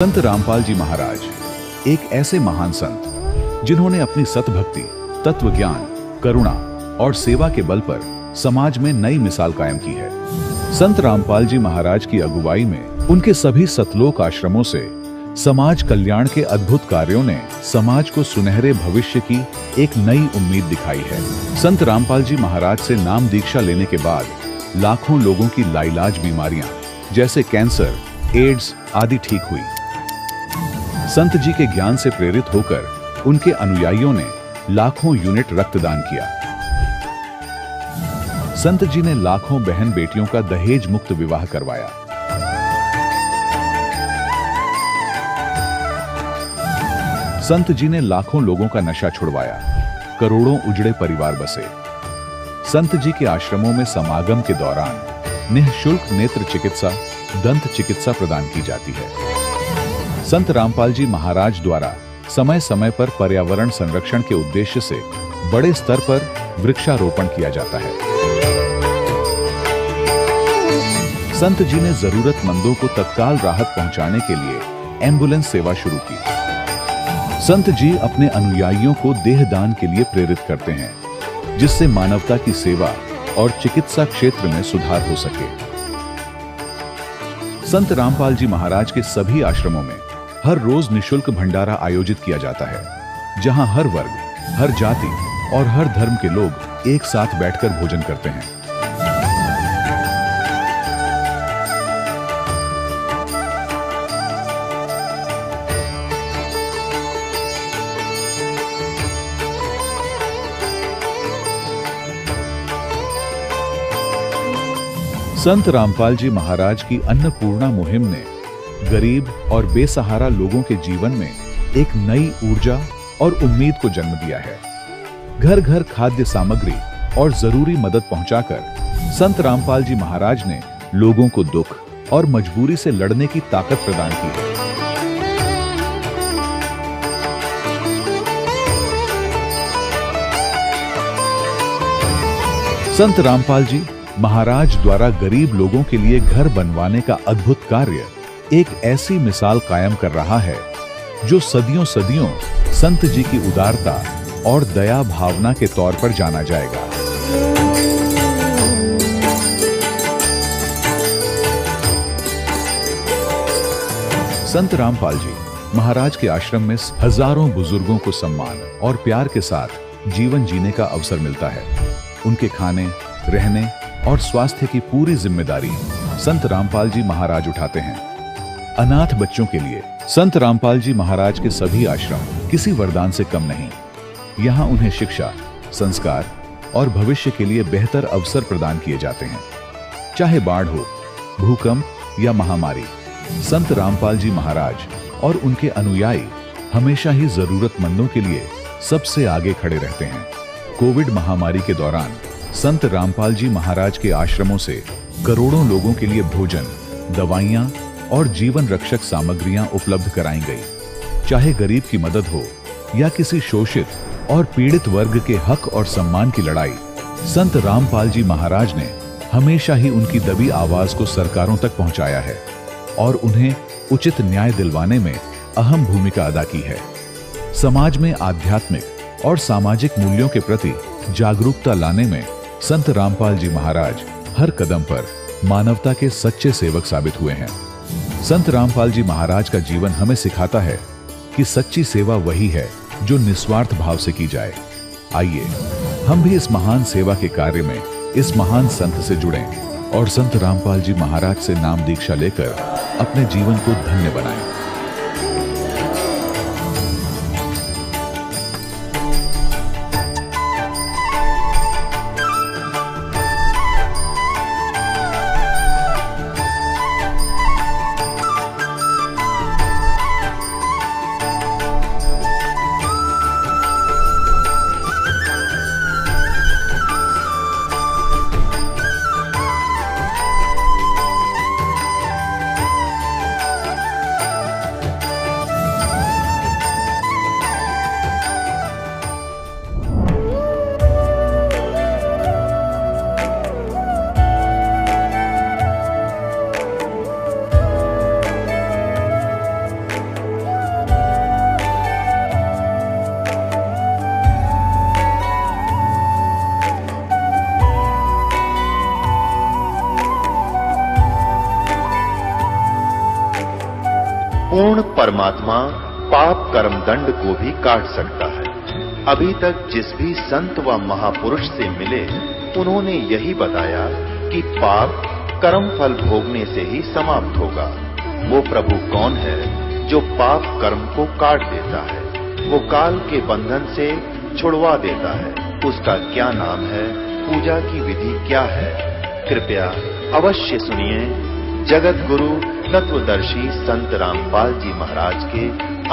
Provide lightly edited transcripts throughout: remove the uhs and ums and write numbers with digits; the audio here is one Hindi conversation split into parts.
संत रामपाल जी महाराज एक ऐसे महान संत जिन्होंने अपनी सतभक्ति, तत्व ज्ञान, करुणा और सेवा के बल पर समाज में नई मिसाल कायम की है। संत रामपाल जी महाराज की अगुवाई में उनके सभी सतलोक आश्रमों से समाज कल्याण के अद्भुत कार्यों ने समाज को सुनहरे भविष्य की एक नई उम्मीद दिखाई है। संत रामपाल जी महाराज से नाम दीक्षा लेने के बाद लाखों लोगों की लाइलाज बीमारियां जैसे कैंसर, एड्स आदि ठीक हुई। संत जी के ज्ञान से प्रेरित होकर उनके अनुयायियों ने लाखों यूनिट रक्तदान किया। संत जी ने लाखों बहन बेटियों का दहेज मुक्त विवाह करवाया। संत जी ने लाखों लोगों का नशा छुड़वाया, करोड़ों उजड़े परिवार बसे। संत जी के आश्रमों में समागम के दौरान निःशुल्क नेत्र चिकित्सा, दंत चिकित्सा प्रदान की जाती है। संत रामपाल जी महाराज द्वारा समय समय पर पर्यावरण संरक्षण के उद्देश्य से बड़े स्तर पर वृक्षारोपण किया जाता है। संत जी ने जरूरतमंदों को तत्काल राहत पहुंचाने के लिए एम्बुलेंस सेवा शुरू की। संत जी अपने अनुयायियों को देहदान के लिए प्रेरित करते हैं, जिससे मानवता की सेवा और चिकित्सा क्षेत्र में सुधार हो सके। संत रामपाल जी महाराज के सभी आश्रमों में हर रोज निःशुल्क भंडारा आयोजित किया जाता है, जहां हर वर्ग, हर जाति और हर धर्म के लोग एक साथ बैठकर भोजन करते हैं। संत रामपाल जी महाराज की अन्नपूर्णा मुहिम ने गरीब और बेसहारा लोगों के जीवन में एक नई ऊर्जा और उम्मीद को जन्म दिया है। घर घर खाद्य सामग्री और जरूरी मदद पहुंचाकर संत रामपाल जी महाराज ने लोगों को दुख और मजबूरी से लड़ने की ताकत प्रदान की है। संत रामपाल जी महाराज द्वारा गरीब लोगों के लिए घर बनवाने का अद्भुत कार्य एक ऐसी मिसाल कायम कर रहा है जो सदियों सदियों संत जी की उदारता और दया भावना के तौर पर जाना जाएगा। संत रामपाल जी महाराज के आश्रम में हजारों बुजुर्गों को सम्मान और प्यार के साथ जीवन जीने का अवसर मिलता है। उनके खाने, रहने और स्वास्थ्य की पूरी जिम्मेदारी संत रामपाल जी महाराज उठाते हैं। अनाथ बच्चों के लिए संत रामपाल जी महाराज के सभी आश्रम किसी वरदान से कम नहीं। यहाँ उन्हें शिक्षा, संस्कार और भविष्य के लिए बेहतर अवसर प्रदान किए जाते हैं। चाहे बाढ़ हो, भूकंप या महामारी, संत रामपाल जी महाराज और उनके अनुयायी हमेशा ही जरूरतमंदों के लिए सबसे आगे खड़े रहते हैं। कोविड महामारी के दौरान संत रामपाल जी महाराज के आश्रमों से करोड़ों लोगों के लिए भोजन, दवाइयां और जीवन रक्षक सामग्रियां उपलब्ध कराई गई। चाहे गरीब की मदद हो या किसी शोषित और पीड़ित वर्ग के हक और सम्मान की लड़ाई, संत रामपाल जी महाराज ने हमेशा ही उनकी दबी आवाज को सरकारों तक पहुंचाया है और उन्हें उचित न्याय दिलवाने में अहम भूमिका अदा की है। समाज में आध्यात्मिक और सामाजिक मूल्यों के प्रति जागरूकता लाने में संत रामपाल जी महाराज हर कदम पर मानवता के सच्चे सेवक साबित हुए हैं। संत रामपाल जी महाराज का जीवन हमें सिखाता है कि सच्ची सेवा वही है जो निस्वार्थ भाव से की जाए। आइए हम भी इस महान सेवा के कार्य में इस महान संत से जुड़ें और संत रामपाल जी महाराज से नाम दीक्षा लेकर अपने जीवन को धन्य बनाएं। पूर्ण परमात्मा पाप कर्म दंड को भी काट सकता है। अभी तक जिस भी संत व महापुरुष से मिले, उन्होंने यही बताया कि पाप कर्म फल भोगने से ही समाप्त होगा। वो प्रभु कौन है जो पाप कर्म को काट देता है, वो काल के बंधन से छुड़वा देता है। उसका क्या नाम है, पूजा की विधि क्या है? कृपया अवश्य सुनिए जगत गुरु तत्वदर्शी संत रामपाल जी महाराज के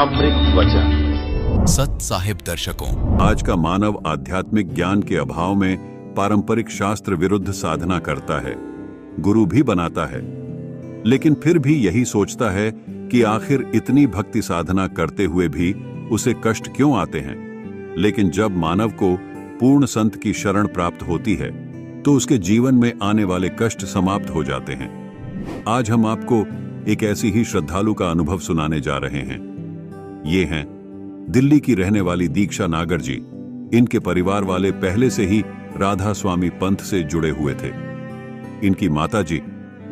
अमृत वचन। सत साहिब दर्शकों, आज का मानव आध्यात्मिक ज्ञान के अभाव में पारंपरिक शास्त्र विरुद्ध साधना करता है, गुरु भी बनाता है, लेकिन फिर भी यही सोचता है कि आखिर इतनी भक्ति साधना करते हुए भी उसे कष्ट क्यों आते हैं। लेकिन जब मानव को पूर्ण संत की शरण प्राप्त होती है तो उसके जीवन में आने वाले कष्ट समाप्त हो जाते हैं। आज हम आपको एक ऐसी ही श्रद्धालु का अनुभव सुनाने जा रहे हैं। ये हैं दिल्ली की रहने वाली दीक्षा नागर जी। इनके परिवार वाले पहले से ही राधा स्वामी पंथ से जुड़े हुए थे। इनकी माता जी,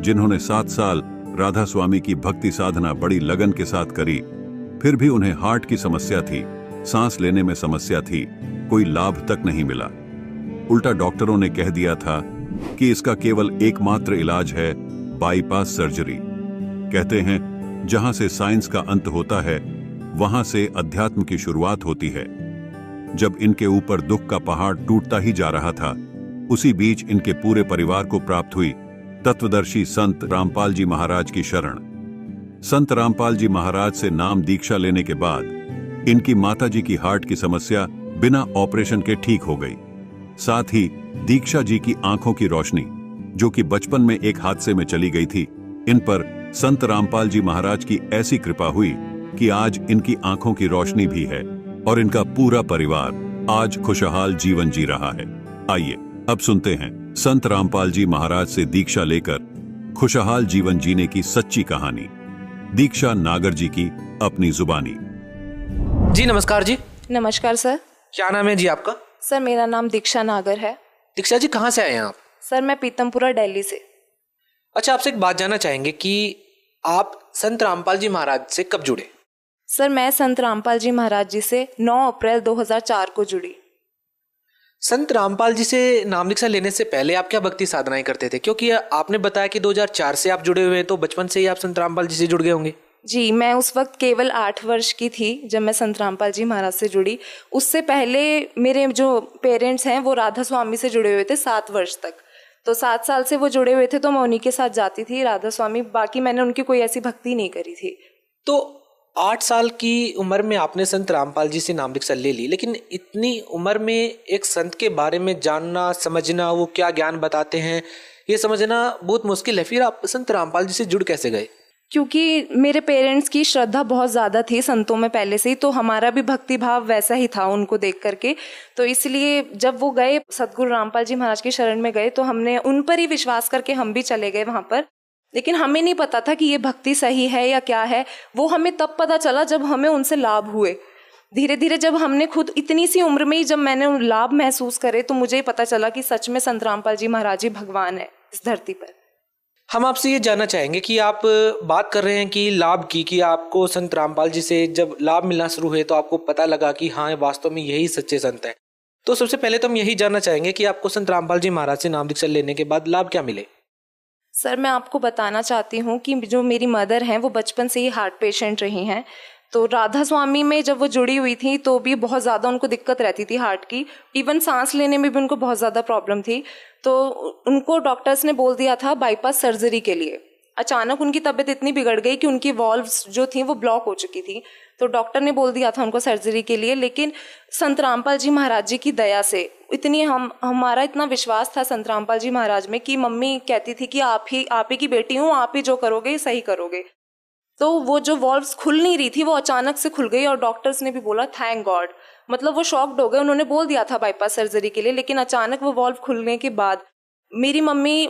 जिन्होंने 7 साल राधा स्वामी की भक्ति साधना बड़ी लगन के साथ करी, फिर भी उन्हें हार्ट की समस्या थी, सांस लेने में समस्या थी, कोई लाभ तक नहीं मिला। उल्टा डॉक्टरों ने कह दिया था कि इसका केवल एकमात्र इलाज है बाईपास सर्जरी। कहते हैं जहां से साइंस का अंत होता है, वहां से अध्यात्म की शुरुआत होती है। जब इनके ऊपर दुख का पहाड़ टूटता ही जा रहा था, उसी बीच इनके पूरे परिवार को प्राप्त हुई तत्वदर्शी संत रामपाल जी महाराज की शरण। संत रामपाल जी महाराज से नाम दीक्षा लेने के बाद इनकी माताजी की हार्ट की समस्या बिना ऑपरेशन के ठीक हो गई। साथ ही दीक्षा जी की आंखों की रोशनी, जो कि बचपन में एक हादसे में चली गई थी, इन पर संत रामपाल जी महाराज की ऐसी कृपा हुई कि आज इनकी आंखों की रोशनी भी है और इनका पूरा परिवार आज खुशहाल जीवन जी रहा है। आइए अब सुनते हैं संत रामपाल जी महाराज से दीक्षा लेकर खुशहाल जीवन जीने की सच्ची कहानी। दीक्षा नागर जी की अपनी जुबानी। जी नमस्कार जी। नमस्कार सर। क्या नाम है जी आपका? सर मेरा नाम दीक्षा नागर है। दीक्षा जी कहाँ से आए हैं आप? सर मैं पीतमपुरा दिल्ली से। अच्छा, आपसे एक बात जानना चाहेंगे कि आप संत रामपाल जी महाराज से कब जुड़े? सर मैं संत रामपाल जी महाराज जी से 9 अप्रैल 2004 को जुड़ी। संत रामपाल जी से नाम दीक्षा लेने से पहले आप क्या भक्ति साधनाएं करते थे? क्योंकि आपने बताया कि 2004 से आप जुड़े हुए हैं, तो बचपन से ही आप संत रामपाल जी से जुड़ गए होंगे। जी, मैं उस वक्त केवल 8 वर्ष की थी जब मैं संत रामपाल जी महाराज से जुड़ी। उससे पहले मेरे जो पेरेंट्स हैं वो राधा स्वामी से जुड़े हुए थे 7 वर्ष तक। तो 7 साल से वो जुड़े हुए थे, तो मैं उन्हीं के साथ जाती थी राधा स्वामी। बाकी मैंने उनकी कोई ऐसी भक्ति नहीं करी थी। तो 8 साल की उम्र में आपने संत रामपाल जी से नाम दीक्षा ले ली, लेकिन इतनी उम्र में एक संत के बारे में जानना, समझना, वो क्या ज्ञान बताते हैं, ये समझना बहुत मुश्किल है। फिर आप संत रामपाल जी से जुड़ कैसे गए? क्योंकि मेरे पेरेंट्स की श्रद्धा बहुत ज़्यादा थी संतों में पहले से ही, तो हमारा भी भक्ति भाव वैसा ही था उनको देख करके। तो इसलिए जब वो गए, सतगुरु रामपाल जी महाराज की शरण में गए, तो हमने उन पर ही विश्वास करके हम भी चले गए वहाँ पर। लेकिन हमें नहीं पता था कि ये भक्ति सही है या क्या है। वो हमें तब पता चला जब हमें उनसे लाभ हुए। धीरे धीरे जब हमने खुद इतनी सी उम्र में ही जब मैंने लाभ महसूस करे, तो मुझे पता चला कि सच में संत रामपाल जी महाराज जी भगवान है इस धरती पर। हम आपसे ये जानना चाहेंगे कि आप बात कर रहे हैं कि लाभ की, कि आपको संत रामपाल जी से जब लाभ मिलना शुरू हुए तो आपको पता लगा कि हाँ वास्तव में यही सच्चे संत हैं। तो सबसे पहले तो हम यही जानना चाहेंगे कि आपको संत रामपाल जी महाराज से नाम दीक्षा लेने के बाद लाभ क्या मिले? सर मैं आपको बताना चाहती हूँ कि जो मेरी मदर हैं वो बचपन से ही हार्ट पेशेंट रही हैं। तो राधा स्वामी में जब वो जुड़ी हुई थी तो भी बहुत ज़्यादा उनको दिक्कत रहती थी हार्ट की। इवन सांस लेने में भी उनको बहुत ज़्यादा प्रॉब्लम थी। तो उनको डॉक्टर्स ने बोल दिया था बाईपास सर्जरी के लिए। अचानक उनकी तबीयत इतनी बिगड़ गई कि उनकी वॉल्व्स जो थी वो ब्लॉक हो चुकी थी। तो डॉक्टर ने बोल दिया था उनको सर्जरी के लिए। लेकिन संत रामपाल जी महाराज जी की दया से इतनी हमारा इतना विश्वास था संत रामपाल जी महाराज में कि मम्मी कहती थी कि आप ही की बेटी हूँ, आप ही जो करोगे सही करोगे। तो वो जो वॉल्व्स खुल नहीं रही थी वो अचानक से खुल गई और डॉक्टर्स ने भी बोला थैंक गॉड। मतलब वो शॉक्ड हो गए। उन्होंने बोल दिया था बाईपास सर्जरी के लिए, लेकिन अचानक वो वॉल्व खुलने के बाद मेरी मम्मी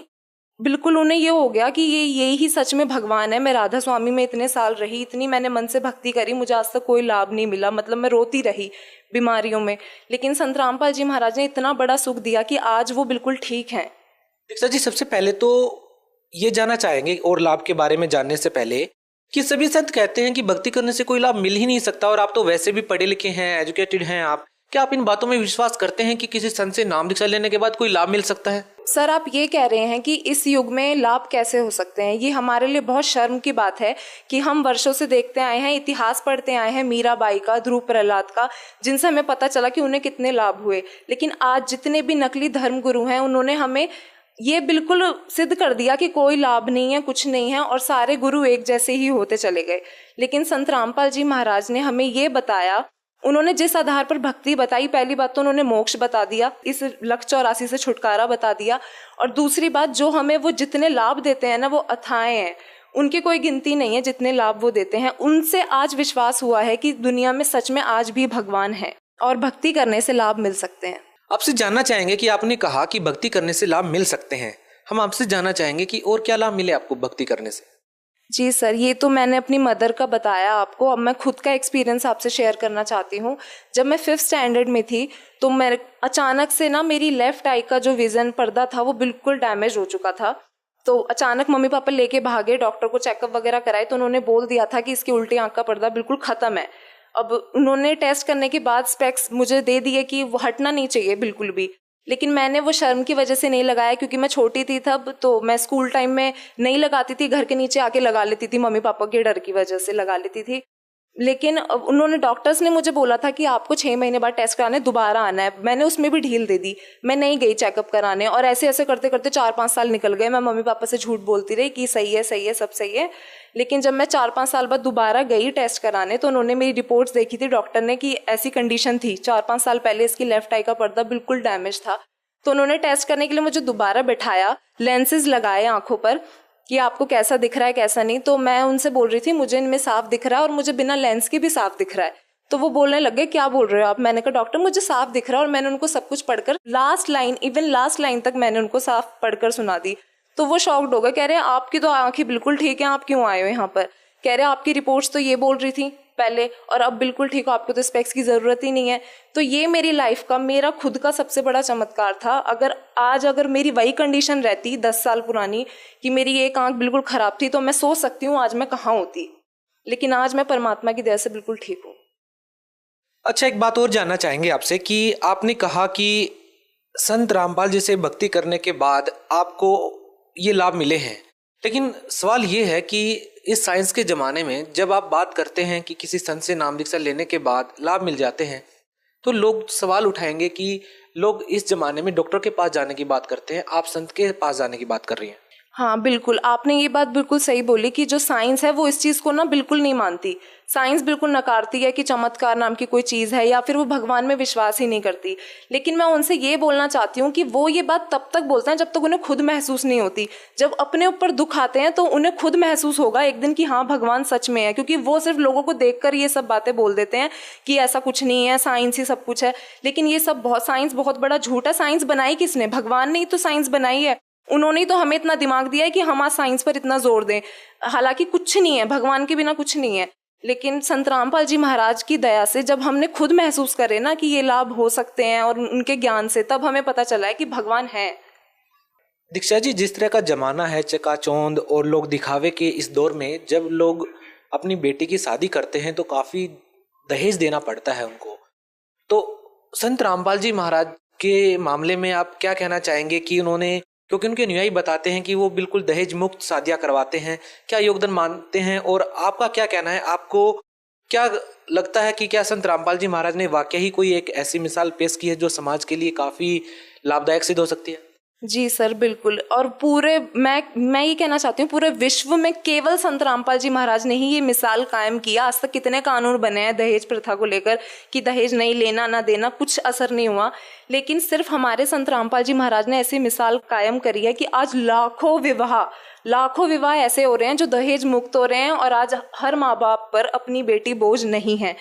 बिल्कुल, उन्हें ये हो गया कि ये ही सच में भगवान है। मैं राधा स्वामी में इतने साल रही, इतनी मैंने मन से भक्ति करी, मुझे आज तक कोई लाभ नहीं मिला। मतलब मैं रोती रही बीमारियों में, लेकिन संत रामपाल जी महाराज ने इतना बड़ा सुख दिया कि आज वो बिल्कुल ठीक हैं। दीक्षा जी, सबसे पहले तो ये जानना चाहेंगे और लाभ के बारे में जानने से पहले कि सभी संत कहते हैं कि भक्ति करने से कोई लाभ मिल ही नहीं सकता, और आप तो वैसे भी पढ़े लिखे हैं, एजुकेटेड हैं आप, क्या आप इन बातों में विश्वास करते हैं कि किसी संत से नाम दीक्षा लेने के बाद कोई लाभ मिल सकता है? सर, आप ये कह रहे हैं कि इस युग में लाभ कैसे हो सकते हैं? ये हमारे लिए बहुत शर्म की बात है कि हम वर्षों से देखते आए हैं, इतिहास पढ़ते आए हैं मीराबाई का, ध्रुव प्रहलाद का, जिनसे हमें पता चला कि उन्हें कितने लाभ हुए। लेकिन आज जितने भी नकली धर्म गुरु हैं, उन्होंने हमें ये बिल्कुल सिद्ध कर दिया कि कोई लाभ नहीं है, कुछ नहीं है, और सारे गुरु एक जैसे ही होते चले गए। लेकिन संत रामपाल जी महाराज ने हमें ये बताया, उन्होंने जिस आधार पर भक्ति बताई, पहली बात तो उन्होंने मोक्ष बता दिया, इस लक्ष्य 84 से छुटकारा बता दिया, और दूसरी बात जो हमें वो जितने लाभ देते हैं ना, वो अथाए हैं, उनकी कोई गिनती नहीं है जितने लाभ वो देते हैं। उनसे आज विश्वास हुआ है कि दुनिया में सच में आज भी भगवान है और भक्ति करने से लाभ मिल सकते हैं। आपसे जानना चाहेंगे कि आपने कहा कि भक्ति करने से लाभ मिल सकते हैं, हम आपसे जानना चाहेंगे कि और क्या लाभ मिले आपको भक्ति करने से? जी सर, ये तो मैंने अपनी मदर का बताया आपको। अब मैं खुद का एक्सपीरियंस आपसे शेयर करना चाहती हूँ। जब मैं 5th स्टैंडर्ड में थी तो मैं अचानक से ना, मेरी लेफ्ट आई का जो विजन पर्दा था वो बिल्कुल डैमेज हो चुका था। तो अचानक मम्मी पापा लेके भागे, डॉक्टर को चेकअप वगैरह कराए, तो उन्होंने बोल दिया था कि इसकी उल्टी आंख का पर्दा बिल्कुल ख़त्म है। अब उन्होंने टेस्ट करने के बाद स्पेक्स मुझे दे दिए कि वो हटना नहीं चाहिए बिल्कुल भी, लेकिन मैंने वो शर्म की वजह से नहीं लगाया, क्योंकि मैं छोटी थी तब, तो मैं स्कूल टाइम में नहीं लगाती थी, घर के नीचे आके लगा लेती थी, मम्मी पापा के डर की वजह से लगा लेती थी। लेकिन उन्होंने, डॉक्टर्स ने मुझे बोला था कि आपको 6 महीने बाद टेस्ट कराने दोबारा आना है। मैंने उसमें भी ढील दे दी, मैं नहीं गई चेकअप कराने, और ऐसे ऐसे करते करते 4-5 साल निकल गए। मैं मम्मी पापा से झूठ बोलती रही कि सही है सही है सब सही है। लेकिन जब मैं 4-5 साल बाद दोबारा गई टेस्ट कराने, तो उन्होंने मेरी रिपोर्ट्स देखी थी, डॉक्टर ने, कि ऐसी कंडीशन थी, 4-5 साल पहले इसकी लेफ्ट आई का पर्दा बिल्कुल डैमेज था। तो उन्होंने टेस्ट करने के लिए मुझे दोबारा बैठाया, लेंसेज लगाए आंखों पर कि आपको कैसा दिख रहा है कैसा नहीं। तो मैं उनसे बोल रही थी मुझे इनमें साफ दिख रहा है और मुझे बिना लेंस के भी साफ दिख रहा है। तो वो बोलने लगे क्या बोल रहे हो आप? मैंने कहा डॉक्टर मुझे साफ दिख रहा है, और मैंने उनको सब कुछ पढ़कर लास्ट लाइन तक मैंने उनको साफ पढ़कर सुना दी। तो वो शॉक्ड हो गए, कह रहे हैं आपकी तो आंखें बिल्कुल ठीक है, आप क्यों आए हो यहाँ पर? कह रहे आपकी रिपोर्ट्स तो ये बोल रही थी पहले, और अब बिल्कुल ठीक हो, आपको तो स्पेक्स की ज़रूरत ही नहीं है। तो ये मेरी लाइफ का, मेरा खुद का सबसे बड़ा चमत्कार था। अगर मेरी वही कंडीशन रहती 10 साल पुरानी कि मेरी एक आंख बिल्कुल ख़राब थी, तो मैं सोच सकती हूँ आज मैं कहाँ होती। लेकिन आज मैं परमात्मा की दया से बिल्कुल ठीक हूँ। अच्छा, एक बात और जानना चाहेंगे आपसे कि आपने कहा कि संत रामपाल जी से भक्ति करने के बाद आपको ये लाभ मिले हैं, लेकिन सवाल ये है कि इस साइंस के ज़माने में जब आप बात करते हैं कि किसी संत से नाम दीक्षा लेने के बाद लाभ मिल जाते हैं, तो लोग सवाल उठाएंगे कि लोग इस ज़माने में डॉक्टर के पास जाने की बात करते हैं, आप संत के पास जाने की बात कर रही हैं। हाँ बिल्कुल, आपने ये बात बिल्कुल सही बोली कि जो साइंस है वो इस चीज़ को ना बिल्कुल नहीं मानती। साइंस बिल्कुल नकारती है कि चमत्कार नाम की कोई चीज़ है, या फिर वो भगवान में विश्वास ही नहीं करती। लेकिन मैं उनसे ये बोलना चाहती हूँ कि वो ये बात तब तक बोलते हैं जब तक उन्हें खुद महसूस नहीं होती। जब अपने ऊपर दुख आते हैं तो उन्हें खुद महसूस होगा एक दिन कि हाँ भगवान सच में है, क्योंकि वो सिर्फ लोगों को देख कर ये सब बातें बोल देते हैं कि ऐसा कुछ नहीं है, साइंस ही सब कुछ है। लेकिन ये सब साइंस बहुत बड़ा झूठ है। साइंस बनाई किसने? भगवान ने ही तो साइंस बनाई है। उन्होंने ही तो हमें इतना दिमाग दिया है कि हम आज साइंस पर इतना जोर दें। हालांकि कुछ नहीं है, भगवान के बिना कुछ नहीं है। लेकिन संत रामपाल जी महाराज की दया से जब हमने खुद महसूस करे ना कि ये लाभ हो सकते हैं, और उनके ज्ञान से, तब हमें पता चला है कि भगवान है। दीक्षा जी, जिस तरह का जमाना है चकाचौंध और लोग दिखावे के इस दौर में, जब लोग अपनी बेटी की शादी करते हैं तो काफ़ी दहेज देना पड़ता है उनको, तो संत रामपाल जी महाराज के मामले में आप क्या कहना चाहेंगे कि उन्होंने, क्योंकि उनके अनुयायी बताते हैं कि वो बिल्कुल दहेज मुक्त शादियां करवाते हैं, क्या योगदान मानते हैं? और आपका क्या कहना है? आपको क्या लगता है कि क्या संत रामपाल जी महाराज ने वाकई ही कोई एक ऐसी मिसाल पेश की है जो समाज के लिए काफ़ी लाभदायक सिद्ध हो सकती है? जी सर बिल्कुल। और पूरे मैं ये कहना चाहती हूँ, पूरे विश्व में केवल संत रामपाल जी महाराज ने ही ये मिसाल कायम किया। आज तक कितने कानून बने हैं दहेज प्रथा को लेकर कि दहेज नहीं लेना ना देना, कुछ असर नहीं हुआ। लेकिन सिर्फ हमारे संत रामपाल जी महाराज ने ऐसी मिसाल कायम करी है कि आज लाखों विवाह ऐसे हो रहे हैं जो दहेज मुक्त हो रहे हैं, और आज हर माँ बाप पर अपनी बेटी बोझ नहीं है।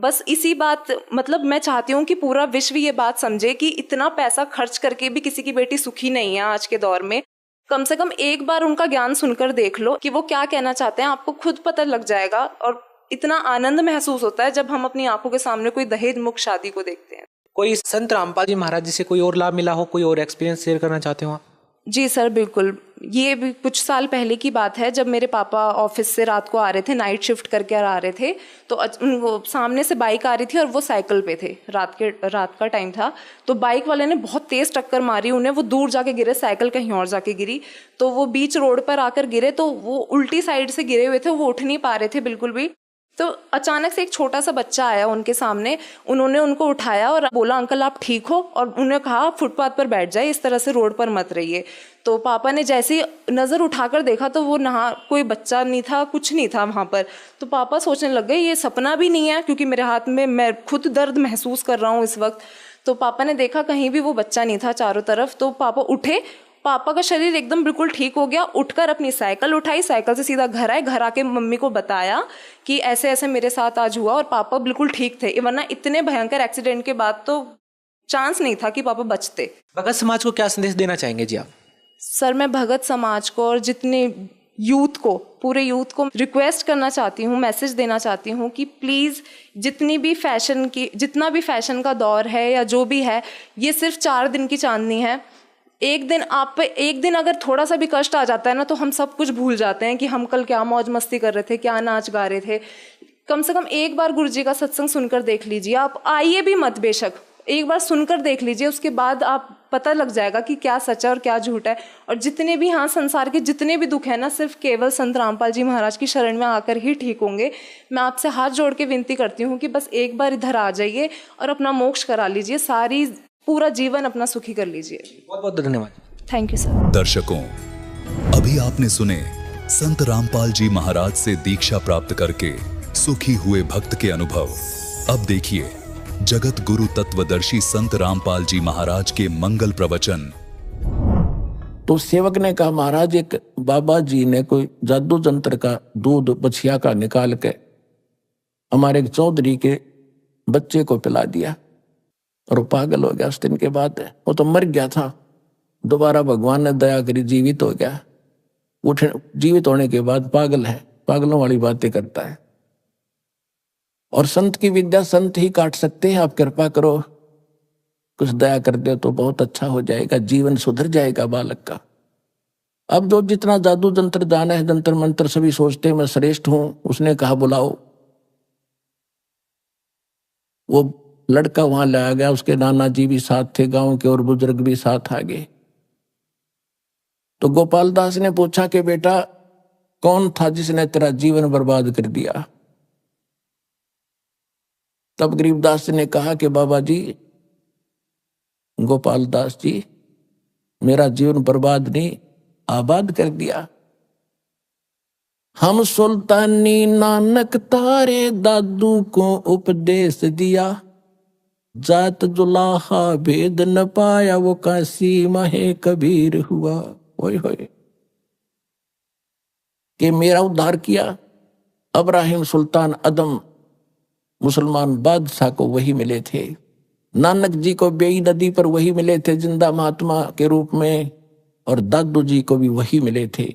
बस इसी बात, मतलब मैं चाहती हूँ कि पूरा विश्व ये बात समझे कि इतना पैसा खर्च करके भी किसी की बेटी सुखी नहीं है आज के दौर में। कम से कम एक बार उनका ज्ञान सुनकर देख लो कि वो क्या कहना चाहते हैं, आपको खुद पता लग जाएगा। और इतना आनंद महसूस होता है जब हम अपनी आंखों के सामने कोई दहेज मुक्त शादी को देखते हैं। कोई संत रामपाल जी महाराज जी से कोई और लाभ मिला हो, कोई और एक्सपीरियंस शेयर करना चाहते हो आप? जी सर, बिल्कुल। ये भी कुछ साल पहले की बात है, जब मेरे पापा ऑफिस से रात को आ रहे थे, नाइट शिफ्ट करके आ रहे थे, तो उनको सामने से बाइक आ रही थी और वो साइकिल पे थे। रात का टाइम था, तो बाइक वाले ने बहुत तेज़ टक्कर मारी उन्हें, वो दूर जाके गिरे, साइकिल कहीं और जाके गिरी, तो वो बीच रोड पर आकर गिरे, तो वो उल्टी साइड से गिरे हुए थे, वो उठ नहीं पा रहे थे बिल्कुल भी। तो अचानक से एक छोटा सा बच्चा आया उनके सामने, उन्होंने उनको उठाया और बोला, अंकल आप ठीक हो? और उन्होंने कहा फुटपाथ पर बैठ जाए, इस तरह से रोड पर मत रहिए। तो पापा ने जैसे ही नज़र उठाकर देखा तो वो कोई बच्चा नहीं था, कुछ नहीं था वहाँ पर। तो पापा सोचने लग गए ये सपना भी नहीं है, क्योंकि मेरे हाथ में मैं खुद दर्द महसूस कर रहा हूँ इस वक्त। तो पापा ने देखा कहीं भी वो बच्चा नहीं था चारों तरफ। तो पापा उठे, पापा का शरीर एकदम बिल्कुल ठीक हो गया, उठकर अपनी साइकिल उठाई, साइकिल से सीधा घर आए, घर आके मम्मी को बताया कि ऐसे ऐसे मेरे साथ आज हुआ, और पापा बिल्कुल ठीक थे। वरना इतने भयंकर एक्सीडेंट के बाद तो चांस नहीं था कि पापा बचते। भगत समाज को क्या संदेश देना चाहेंगे जी आप? सर, मैं भगत समाज को और जितने यूथ को, पूरे यूथ को रिक्वेस्ट करना चाहती हूँ, मैसेज देना चाहती हूँ कि प्लीज़ जितना भी फैशन का दौर है या जो भी है, ये सिर्फ 4 दिन की चांदनी है। एक दिन अगर थोड़ा सा भी कष्ट आ जाता है ना, तो हम सब कुछ भूल जाते हैं कि हम कल क्या मौज मस्ती कर रहे थे, क्या नाच गा रहे थे। कम से कम एक बार गुरुजी का सत्संग सुनकर देख लीजिए, आप आइए भी मत, बेशक एक बार सुनकर देख लीजिए, उसके बाद आप पता लग जाएगा कि क्या सच है और क्या झूठ है। और जितने भी संसार के जितने भी दुख है ना, सिर्फ केवल संत रामपाल जी महाराज की शरण में आकर ही ठीक होंगे। मैं आपसे हाथ जोड़ के विनती करती हूँ कि बस एक बार इधर आ जाइए और अपना मोक्ष करा लीजिए, पूरा जीवन अपना सुखी कर लीजिए। बहुत बहुत धन्यवाद। Thank you sir. दर्शकों, अभी आपने सुने संत रामपाल जी महाराज से दीक्षा प्राप्त करके सुखी हुए भक्त के अनुभव। अब देखिए जगत गुरु तत्वदर्शी संत रामपाल जी महाराज के मंगल प्रवचन। तो सेवक ने कहा, महाराज एक बाबा जी ने कोई जादू जंत्र का दूध बछिया का निकाल के हमारे एक चौधरी के बच्चे को पिला दिया और वो पागल हो गया। उस दिन के बाद वो तो मर गया था, दोबारा भगवान ने दया करी जीवित हो गया। जीवित होने के बाद पागल है, पागलों वाली बातें करता है। और संत की विद्या संत ही काट सकते हैं। आप कृपा करो, कुछ दया कर दे तो बहुत अच्छा हो जाएगा, जीवन सुधर जाएगा बालक का। अब जो जितना जादू जंत्र जाना है, जंत्र मंत्र सभी सोचते हैं मैं श्रेष्ठ हूं। उसने कहा बुलाओ। वो लड़का वहां लाया गया, उसके नाना जी भी साथ थे, गांव के और बुजुर्ग भी साथ आ गए। तो गोपाल दास ने पूछा कि बेटा कौन था जिसने तेरा जीवन बर्बाद कर दिया? तब गरीबदास ने कहा कि बाबा जी, गोपाल दास जी, मेरा जीवन बर्बाद नहीं आबाद कर दिया। हम सुल्तानी नानक तारे दादू को उपदेश दिया, जात जुलाहा भेद न पाया वो काशी माहे कबीर हुआ। ओए होए, कि मेरा उद्धार किया। अब्राहिम सुल्तान अदम मुसलमान बादशाह को वही मिले थे, नानक जी को बेई नदी पर वही मिले थे जिंदा महात्मा के रूप में, और दादू जी को भी वही मिले थे,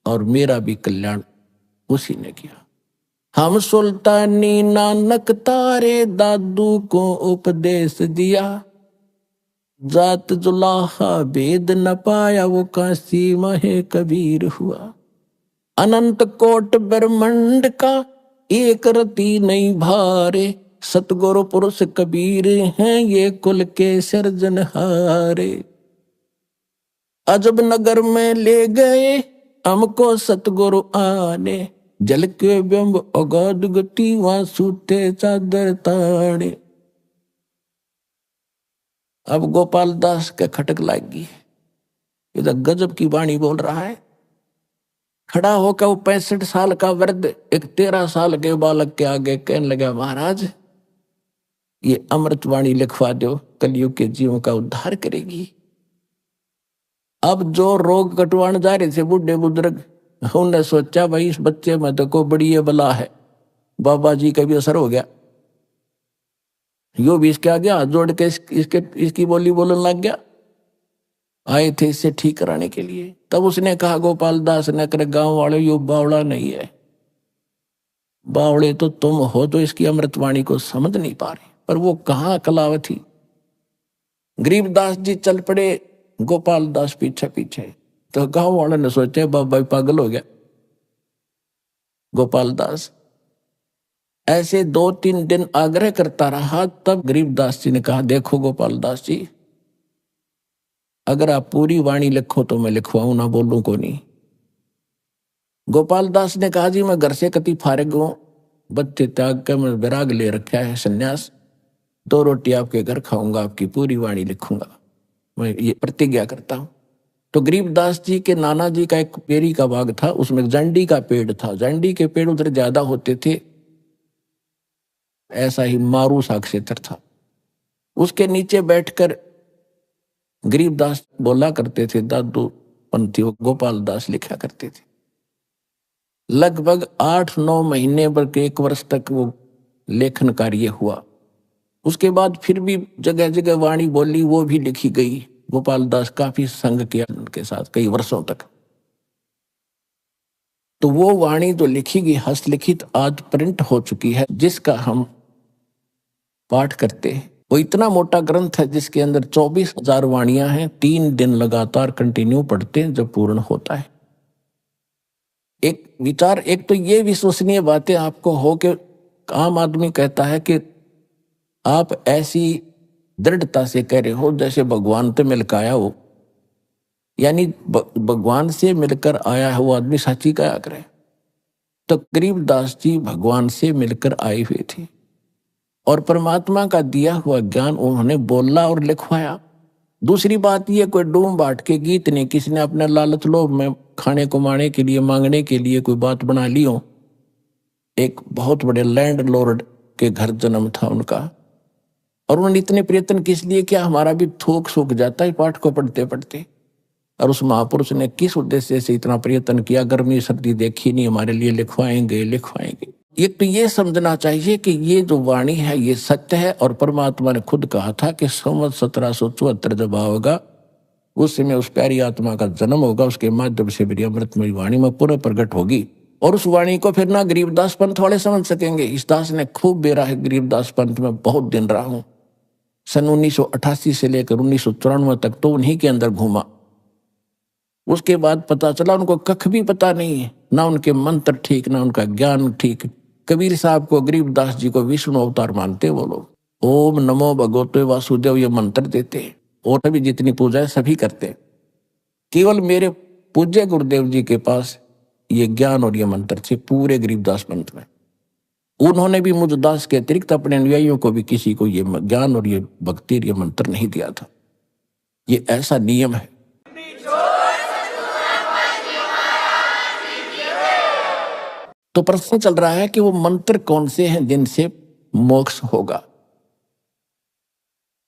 और मेरा भी कल्याण उसी ने किया। हम सुल्तानी नानक तारे दादू को उपदेश दिया, जात जुलाहा भेद न पाया वो काशी माहे कबीर हुआ। अनंत कोट ब्रह्मांड का एक रति नहीं भारे, सतगुरु पुरुष कबीर हैं ये कुल के सिरजनहारे। अजब नगर में ले गए हमको सतगुरु आने, जल के बिंब अगाध गति वहां सूते चादर ताड़े। अब गोपाल दास के खटक लागी, इधर गजब की वाणी बोल रहा है। खड़ा होकर वो 65 साल का वृद्ध एक 13 साल के बालक के आगे कहने लगा, महाराज ये अमृत वाणी लिखवा दो, कलयुग के जीवों का उद्धार करेगी। अब जो रोग कटवाने जा रहे थे बूढ़े बुजुर्ग, उन्होंने सोचा भाई इस बच्चे में तो को बड़ी ये बला है, बाबा जी का भी असर हो गया। यो भी इसके आगे हाथ जोड़ के इसकी बोली बोलने लग गया। आए थे इससे ठीक कराने के लिए। तब उसने कहा, गोपाल दास ने कर, गांव वाले यो बावड़ा नहीं है, बावड़े तो तुम हो, तो इसकी अमृतवाणी को समझ नहीं पा रहे। पर वो कहाँ कलावती। गरीबदास जी चल पड़े गोपाल दास पीछे पीछे। तो गांव वालों ने सोचा बाबा पागल हो गया गोपाल दास। ऐसे 2-3 दिन आग्रह करता रहा, तब गरीबदास जी ने कहा, देखो गोपाल दास जी, अगर आप पूरी वाणी लिखो तो मैं लिखवाऊं, ना बोलूं को नहीं। गोपाल दास ने कहा, जी मैं घर से कति फारिग हूं, बच्चे त्याग कर मैं विराग ले रखा है, संन्यास, 2 रोटी आपके घर खाऊंगा, आपकी पूरी वाणी लिखूंगा, मैं ये प्रतिज्ञा करता हूं। तो गरीबदास जी के नाना जी का एक पेरी का बाग था, उसमें जंडी का पेड़ था। जंडी के पेड़ उधर ज्यादा होते थे, ऐसा ही मारू सा क्षेत्र था। उसके नीचे बैठकर गरीबदास बोला करते थे, दादू पंथी गोपाल दास लिखा करते थे। लगभग 8-9 महीने बल्कि 1 वर्ष तक वो लेखन कार्य हुआ। उसके बाद फिर भी जगह जगह वाणी बोली, वो भी लिखी गई। गोपाल दास काफी संग किया उनके साथ कई वर्षों तक। तो वो वाणी जो लिखी गई हस्तलिखित आज प्रिंट हो चुकी है, जिसका हम पाठ करते हैं। वो इतना मोटा ग्रंथ है जिसके अंदर 24,000 वाणियां हैं। 3 दिन लगातार कंटिन्यू पढ़ते हैं जब पूर्ण होता है। एक विचार, एक तो ये विश्वसनीय बातें आपको हो कि आम आदमी कहता है कि आप ऐसी दृढ़ता से कह रहे हो जैसे भगवान से मिलकर आया हो, यानी भगवान से मिलकर आया है वो आदमी सच्ची कहा करे। तो गरीबदास जी भगवान से मिलकर आए हुए थे और परमात्मा का दिया हुआ ज्ञान उन्होंने बोला और लिखवाया। दूसरी बात ये, कोई डूम बाट के गीत नहीं, किसी ने अपने लालच लोभ में खाने को माने के लिए मांगने के लिए कोई बात बना ली हो। एक बहुत बड़े लैंड लॉर्ड के घर जन्म था उनका, और उन्होंने इतने प्रयत्न किस लिए किया, हमारा भी थूक सूख जाता है पाठ को पढ़ते पढ़ते। और उस महापुरुष ने किस उद्देश्य से इतना प्रयत्न किया, गर्मी सर्दी देखी नहीं, हमारे लिए लिखवाएंगे लिखवाएंगे। एक तो ये समझना चाहिए कि ये जो वाणी है ये सत्य है, और परमात्मा ने खुद कहा था कि संवत 1774 जब आओगा उस समय उस प्यारी आत्मा का जन्म होगा, उसके माध्यम से मेरी अमृतमयी वाणी में पूरा प्रकट होगी। और उस वाणी को फिर ना गरीबदास पंथ वाले समझ सकेंगे। इस दास ने खूब बेरा है गरीबदास पंथ में, बहुत दिन रहा हूं, सन 1988 से लेकर 1994 तक तो उन्हीं के अंदर घूमा। उसके बाद पता चला उनको कख भी पता नहीं है, ना उनके मंत्र ठीक, ना उनका ज्ञान ठीक। कबीर साहब को, गरीबदास जी को विष्णु अवतार मानते वो लोग। ओम नमो भगवते वासुदेव ये मंत्र देते, और अभी जितनी पूजा है सभी करते। केवल मेरे पूज्य गुरुदेव जी के पास ये ज्ञान और ये मंत्र थे पूरे गरीबदास पंथ में। उन्होंने भी मुझ दास के अतिरिक्त अपने अनुयायियों को भी किसी को ये ज्ञान और ये भक्ति और ये मंत्र नहीं दिया था। ये ऐसा नियम है। तो प्रश्न चल रहा है कि वो मंत्र कौन से हैं जिनसे मोक्ष होगा।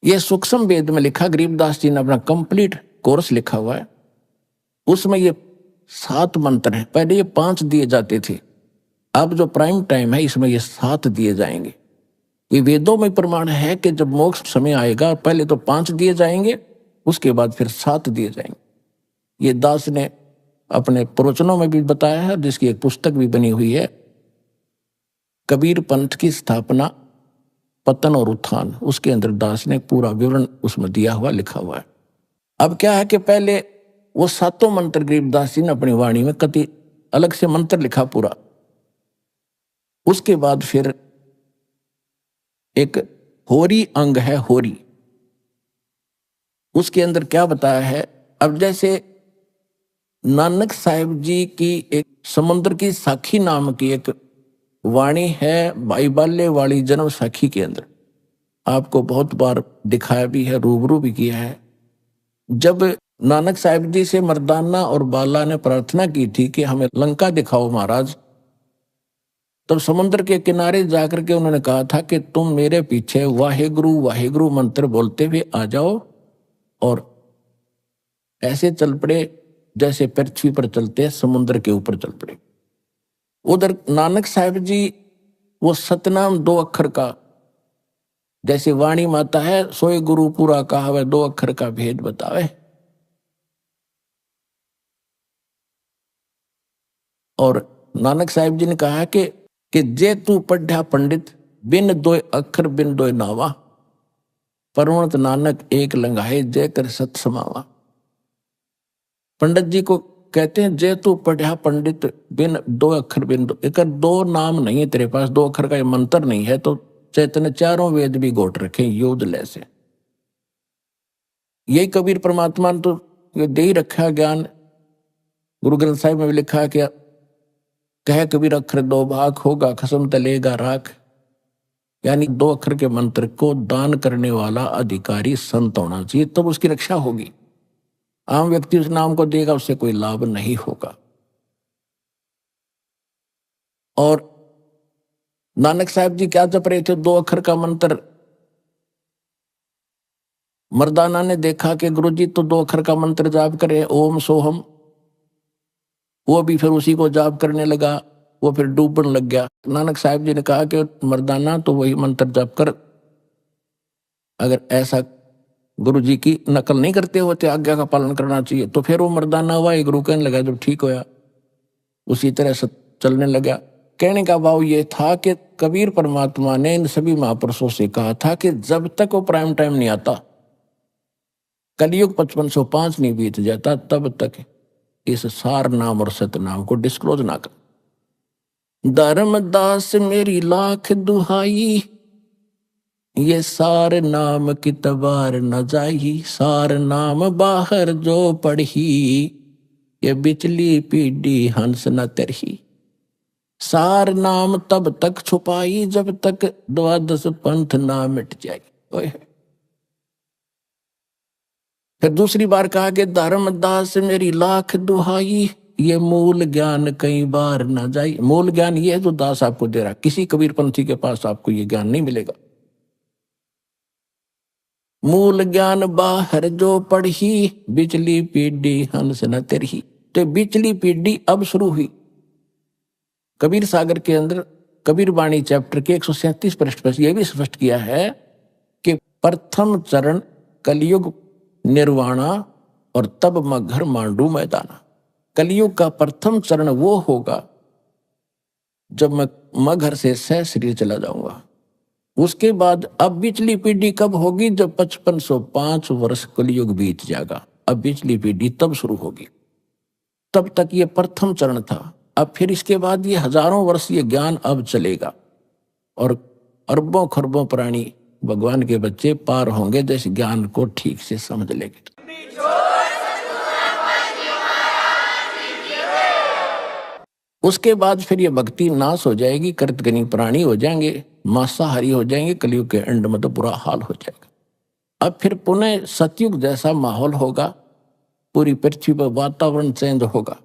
ये सूक्ष्म वेद में लिखा, गरीबदास जी ने अपना कंप्लीट कोर्स लिखा हुआ है, उसमें ये 7 मंत्र हैं। पहले ये 5 दिए जाते थे, अब जो प्राइम टाइम है इसमें ये 7 दिए जाएंगे। ये वेदों में प्रमाण है कि जब मोक्ष समय आएगा पहले तो 5 दिए जाएंगे, उसके बाद फिर 7 दिए जाएंगे। ये दास ने अपने प्रवचनों में भी बताया है, जिसकी एक पुस्तक भी बनी हुई है, कबीर पंथ की स्थापना, पतन और उत्थान। उसके अंदर दास ने पूरा विवरण उसमें दिया हुआ लिखा हुआ है। अब क्या है कि पहले वो 7 मंत्र गरीबदास जी ने अपनी वाणी में कति अलग से मंत्र लिखा पूरा। उसके बाद फिर एक होरी अंग है, होरी, उसके अंदर क्या बताया है। अब जैसे नानक साहिब जी की एक समुद्र की साखी नाम की एक वाणी है, भाई बाल्य वाली जन्म साखी के अंदर आपको बहुत बार दिखाया भी है, रूबरू भी किया है। जब नानक साहिब जी से मर्दाना और बाला ने प्रार्थना की थी कि हमें लंका दिखाओ महाराज, तब समुद्र के किनारे जाकर के उन्होंने कहा था कि तुम मेरे पीछे वाहेगुरु वाहेगुरु मंत्र बोलते हुए आ जाओ, और ऐसे चल पड़े जैसे पृथ्वी पर चलते समुद्र के ऊपर चल पड़े। उधर नानक साहिब जी वो सतनाम 2 अक्षर का, जैसे वाणी माता है, सोए गुरु पूरा कहावे 2 अक्षर का भेद बतावे। और नानक साहिब जी ने कहा कि जे तू पढ़ा पंडित, बिन 2 अक्षर बिन 2 नावा, परवंत नानक एक लंघाए जय कर सत समावा। पंडित जी को कहते हैं जे तू पढ़ा पंडित बिन दो अक्षर बिन दो, एक दो नाम नहीं है तेरे पास, दो अक्षर का ये मंत्र नहीं है तो चैतन्य चारों वेद भी घोट रखे योद्ध से। यही कबीर परमात्मा ने तो ये दे ही रखा ज्ञान। गुरु ग्रंथ साहिब में भी लिखा क्या, कह कबीर अक्षर दो भाग होगा खसम तलेगा राख। यानी दो अक्षर के मंत्र को दान करने वाला अधिकारी संत होना चाहिए, तब उसकी रक्षा होगी। आम व्यक्ति उस नाम को देगा, उससे कोई लाभ नहीं होगा। और नानक साहब जी क्या जप रहे थे, दो अक्षर का मंत्र। मर्दाना ने देखा कि गुरुजी तो दो अक्षर का मंत्र जाप करे, ओम सोहम, वो भी फिर उसी को जाप करने लगा, वो फिर डूबने लग गया। नानक साहब जी ने कहा कि मर्दाना तो वही मंत्र जाप कर, अगर ऐसा गुरुजी की नकल नहीं करते होते, आज्ञा का पालन करना चाहिए। तो फिर वो मर्दाना हुआ, एक गुरु कहने लगा, जब ठीक होया उसी तरह से चलने लगा। कहने का भाव ये था कि कबीर परमात्मा ने इन सभी महापुरुषों से कहा था कि जब तक वो प्राइम टाइम नहीं आता, कलयुग 5505 नहीं बीत जाता, तब तक इस सार नाम और सत नाम को डिस्क्लोज ना कर। धर्मदास मेरी लाख दुहाई, ये सार नाम की तबार न जाई। सार नाम बाहर जो पढ़ी, ये बिचली पीढ़ी हंस न तरही। सार नाम तब तक छुपाई, जब तक द्वादश पंथ ना मिट जाए। फिर दूसरी बार कहा कि धर्मदास मेरी लाख दुहाई, ये मूल ज्ञान कई बार न जाई। मूल ज्ञान ये है जो दास आपको दे रहा, किसी कबीर पंथी के पास आपको ये ज्ञान नहीं मिलेगा। मूल ज्ञान बाहर जो पढ़ी, बिचली पीढ़ी हंस न तरही। तो बिचली पीढ़ी अब शुरू हुई। कबीर सागर के अंदर कबीर वाणी चैप्टर के 137 पृष्ठ पर यह भी स्पष्ट किया है कि प्रथम चरण कलयुग निर्वाणा और तब मघर मांडू मैदाना। कलयुग का प्रथम चरण वो होगा जब मैं मघर से सह शरीर चला जाऊंगा। उसके बाद अब बिचली पीढ़ी कब होगी, जब 5505 वर्ष कलयुग बीत जाएगा। अब बिचली पीढ़ी तब शुरू होगी। तब तक ये प्रथम चरण था। अब फिर इसके बाद ये हजारों वर्ष ये ज्ञान अब चलेगा और अरबों खरबों प्राणी भगवान के बच्चे पार होंगे जैसे ज्ञान को ठीक से समझ लेंगे। उसके बाद फिर ये भक्ति नाश हो जाएगी, कृतघ्नी प्राणी हो जाएंगे, मांसाहारी हो जाएंगे। कलयुग के एंड में तो बुरा हाल हो जाएगा। अब फिर पुनः सतयुग जैसा माहौल होगा, पूरी पृथ्वी पर वातावरण चेंज होगा,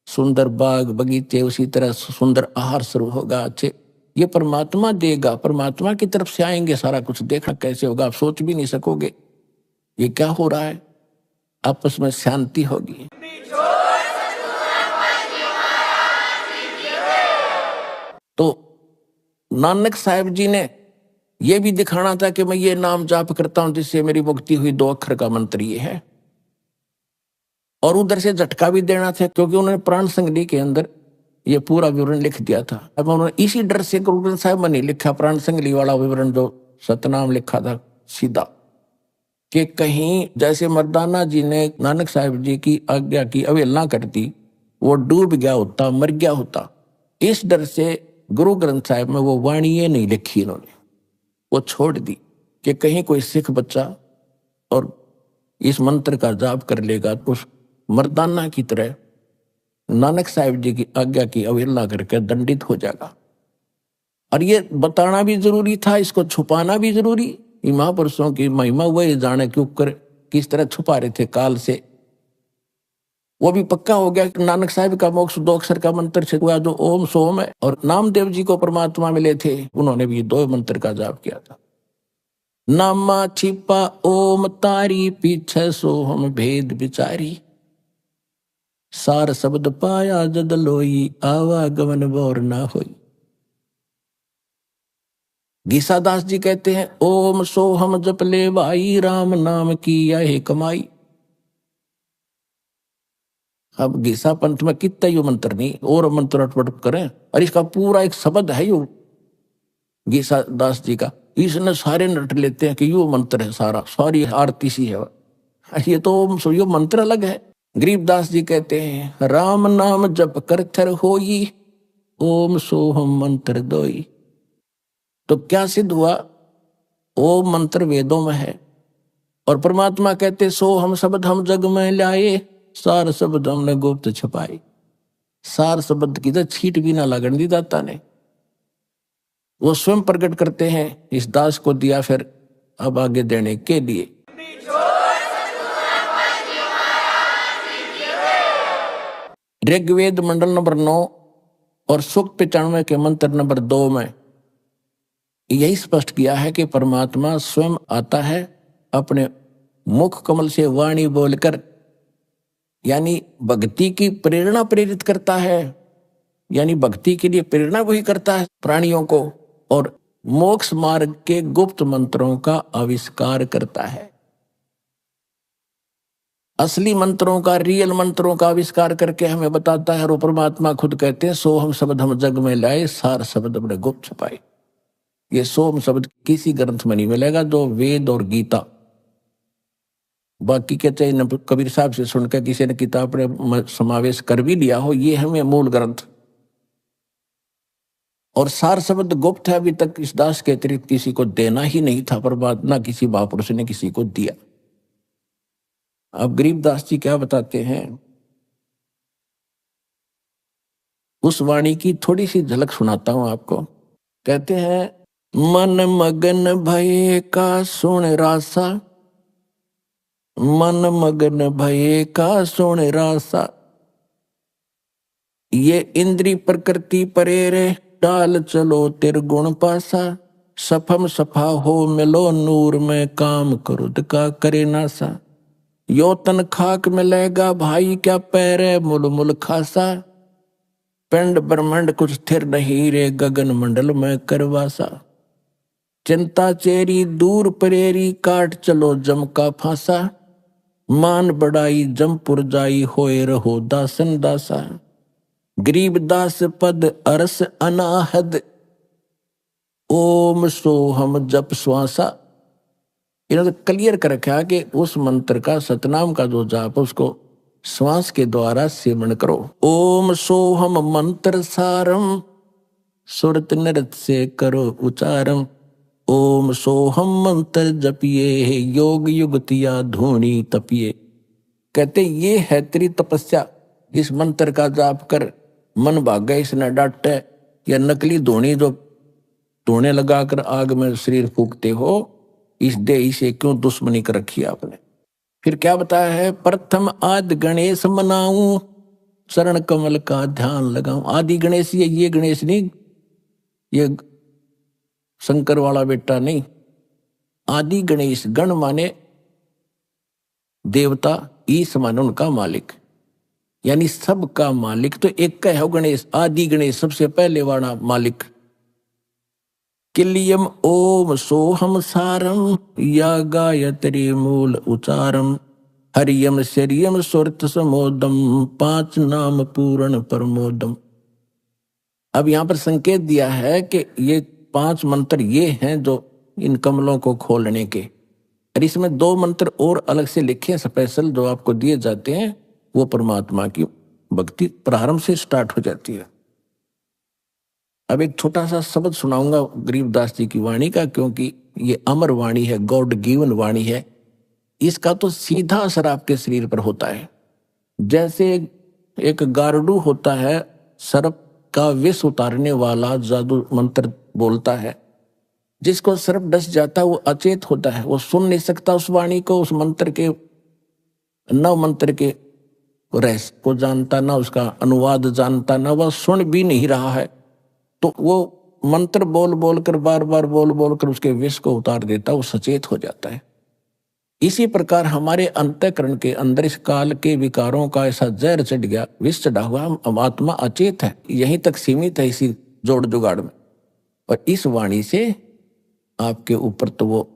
सुंदर बाग बगीचे, उसी तरह सुंदर आहार शुरू होगा। अच्छे ये परमात्मा देगा, परमात्मा की तरफ से आएंगे। सारा कुछ देखना कैसे होगा आप सोच भी नहीं सकोगे। ये क्या हो रहा है, आपस में शांति होगी। तो नानक साहब जी ने यह भी दिखाना था कि मैं ये नाम जाप करता हूं जिससे मेरी मुक्ति हुई, दो अक्षर का मंत्र ये है। और उधर से झटका भी देना था, क्योंकि उन्होंने प्राण संगली के अंदर ये पूरा विवरण लिख दिया था। अब उन्होंने इसी डर से गुरु ग्रंथ साहिब में नहीं लिखा प्राण संगली वाला विवरण, जो सतनाम लिखा था सीधा, कि कहीं जैसे मर्दाना जी ने नानक साहब जी की आज्ञा की अवहेलना करती, वो डूब गया होता, मर गया होता। इस डर से गुरु ग्रंथ साहिब में वो वाणी नहीं लिखी इन्होंने, वो छोड़ दी कि कहीं कोई सिख बच्चा और इस मंत्र का जाप कर लेगा तो उस मर्दाना की तरह नानक साहब जी की आज्ञा की अवहेलना करके दंडित हो जाएगा। और ये बताना भी जरूरी था, इसको छुपाना भी जरूरी। महापुरुषों की महिमा वही जाने क्यों कर किस तरह छुपा रहे थे काल से। वो भी पक्का हो गया कि नानक साहब का मोक्ष दो अक्षर का मंत्र से हुआ जो ओम सोम है। और नामदेव जी को परमात्मा मिले थे, उन्होंने भी दो मंत्र का जाप किया था। नामा छिपा ओम तारी, पीछे सोहम भेद बिचारी। सार शब्द पाया जद लोई, आवागमन बोर ना होई। गीसादास जी कहते हैं ओम सोहम जप ले भाई, राम नाम की यह कमाई। अब गीसा पंथ में कितना यो मंत्र नहीं और मंत्र अटपट करें, और इसका पूरा एक शब्द है यो गीसा दास जी का। इसने सारे नट लेते हैं कि यो मंत्र है सारा, सारी आरती सी है। ये तो यो मंत्र अलग है, गरीबदास जी कहते हैं राम नाम जप कर थर होई, ओम सोहम मंत्र दोई। तो क्या सिद्ध हुआ? ओम मंत्र वेदों में है और परमात्मा कहते सो हम शब्द हम जग में लाए, सार शब्द हमने गुप्त छपाए। सार शब्द की तो छीट भी ना लगन दी दाता ने, वो स्वयं प्रकट करते हैं, इस दास को दिया फिर अब आगे देने के लिए। ऋग्वेद मंडल नंबर 9 और सूक्त 95 के मंत्र नंबर 2 में यही स्पष्ट किया है कि परमात्मा स्वयं आता है, अपने मुख कमल से वाणी बोलकर, यानी भक्ति की प्रेरणा प्रेरित करता है, यानी भक्ति के लिए प्रेरणा वही करता है प्राणियों को, और मोक्ष मार्ग के गुप्त मंत्रों का आविष्कार करता है। असली मंत्रों का, रियल मंत्रों का आविष्कार करके हमें बताता है। और परमात्मा खुद कहते हैं सो हम शब्द हम जग में लाए, सार शब्द अपने गुप्त छुपाए। ये सोम शब्द किसी ग्रंथ में नहीं मिलेगा, जो वेद और गीता, बाकी के चाहे कबीर साहब से सुनकर किसी ने किताब में समावेश कर भी लिया हो, ये हमें मूल ग्रंथ। और सार शब्द गुप्त है, अभी तक इस दास के अतिरिक्त किसी को देना ही नहीं था, परमात्मा किसी महापुरुष ने किसी को दिया। अब गरीबदास जी क्या बताते हैं, उस वाणी की थोड़ी सी झलक सुनाता हूं आपको। कहते हैं मन मगन भये का सुन रासा, मन मगन भये का सुन रासा, ये इंद्री प्रकृति परेरे, डाल चलो तिरगुण पासा, सफम सफा हो मिलो नूर में, काम क्रोध का करे नासा, यो तन खाक मिलेगा भाई क्या पैरे मुल मुल खासा, पिंड ब्रह्मंड कुछ स्थिर नहीं रे, गगन मंडल में करवासा, चिंता चेरी दूर परेरी, काट चलो जम का फांसा, मान बढ़ाई जमपुर जाई, होए रहो दासन दासा, गरीब दास पद अरस अनाहद, ओम सोहम जप श्वासा। इन्होंने क्लियर कर रखा कि उस मंत्र का, सतनाम का जो जाप, उसको श्वास के द्वारा सेवन करो। ओम सोहम मंत्र सारम, सुरत नृत से करो उच्चारम, ओम सोहम मंत्र जपिए, योग युगतिया धूनी तपिए। कहते ये है तेरी तपस्या, इस मंत्र का जाप कर, मन भाग गए इसने डांटे, या नकली धूनी जो धूने लगाकर आग में शरीर फूकते हो, इस देह से क्यों दुश्मनी कर रखी आपने। फिर क्या बताया है, प्रथम आदि गणेश मनाऊं, शरण कमल का ध्यान लगाऊं। आदि गणेश ये गणेश नहीं, ये शंकर वाला बेटा नहीं, आदि गणेश, गण माने देवता, ईश माने उनका मालिक, यानी सबका मालिक तो एक का है गणेश, आदि गणेश सबसे पहले वाला मालिक। किलियम ओम सोहम सारम, या गायत्री मूल उचारम, हरियम शरियम सुरत समोदम, 5 नाम पूर्ण प्रमोदम। अब यहां पर संकेत दिया है कि ये 5 मंत्र ये हैं जो इन कमलों को खोलने के, और इसमें 2 मंत्र और अलग से लिखे स्पेशल जो आपको दिए जाते हैं, वो परमात्मा की भक्ति प्रारंभ से स्टार्ट हो जाती है। अब एक छोटा सा शब्द सुनाऊंगा गरीबदास जी की वाणी का, क्योंकि ये अमर वाणी है, गॉड गिवन वाणी है। इसका तो सीधा असर आपके शरीर पर होता है। जैसे एक गारुडू होता है, सर्प का विष उतारने वाला जादू मंत्र बोलता है, जिसको सर्प डस जाता है वो अचेत होता है, वो सुन नहीं सकता उस वाणी को, उस मंत्र के, न मंत्र के रहस्य को जानता, ना उसका अनुवाद जानता, ना वह सुन भी नहीं रहा है, तो वो मंत्र बोल बोल कर, बार बार बोल बोल कर उसके विष को उतार देता, वो सचेत हो जाता है। इसी प्रकार हमारे अंतःकरण के अंदर इस काल के विकारों का ऐसा जहर चढ़ गया, विष चढ़ा हुआ, हम आत्मा अचेत है, यहीं तक सीमित है इसी जोड़ जुगाड़ में। और इस वाणी से आपके ऊपर तो वो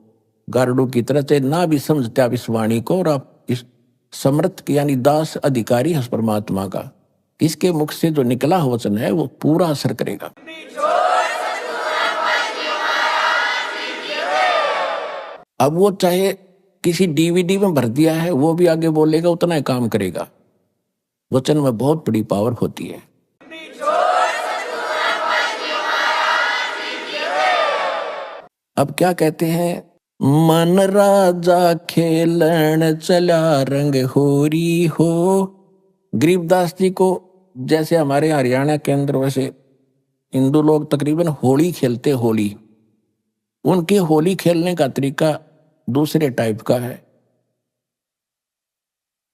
गारुडों की तरह से ना भी समझते आप इस वाणी को, और आप इस समर्थ यानी दास अधिकारी है परमात्मा का, इसके मुख से जो निकला हुआ वचन है वो पूरा असर करेगा। अब वो चाहे किसी डीवीडी में भर दिया है, वो भी आगे बोलेगा, उतना ही काम करेगा। वचन में बहुत बड़ी पावर होती है। अब क्या कहते हैं, मन राजा खेलन चला रंग होरी हो। गरीबदास जी को जैसे हमारे हरियाणा के अंदर वैसे हिंदू लोग तकरीबन होली खेलते, होली उनके होली खेलने का तरीका दूसरे टाइप का है।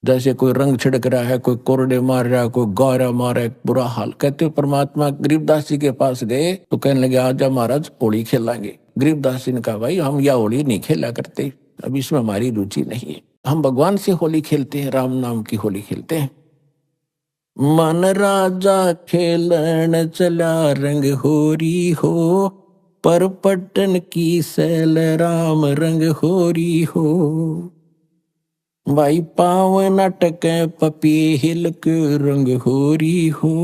जैसे कोई रंग छिड़क रहा है, कोई कोरडे मार रहा है, कोई गौरा मार रहा है, बुरा हाल। कहते परमात्मा गरीबदास जी के पास गए तो कहने लगे आजा महाराज होली खेलेंगे। गरीबदास जी ने कहा भाई हम यह होली नहीं खेला करते, अब इसमें हमारी रुचि नहीं है, हम भगवान से होली खेलते हैं, राम नाम की होली खेलते हैं। मन राजा खेलन चला रंग होरी हो, पर पट्टन की सैल राम रंग होरी हो। भाई पावन अटक पपीहिल के रंग होरी हो,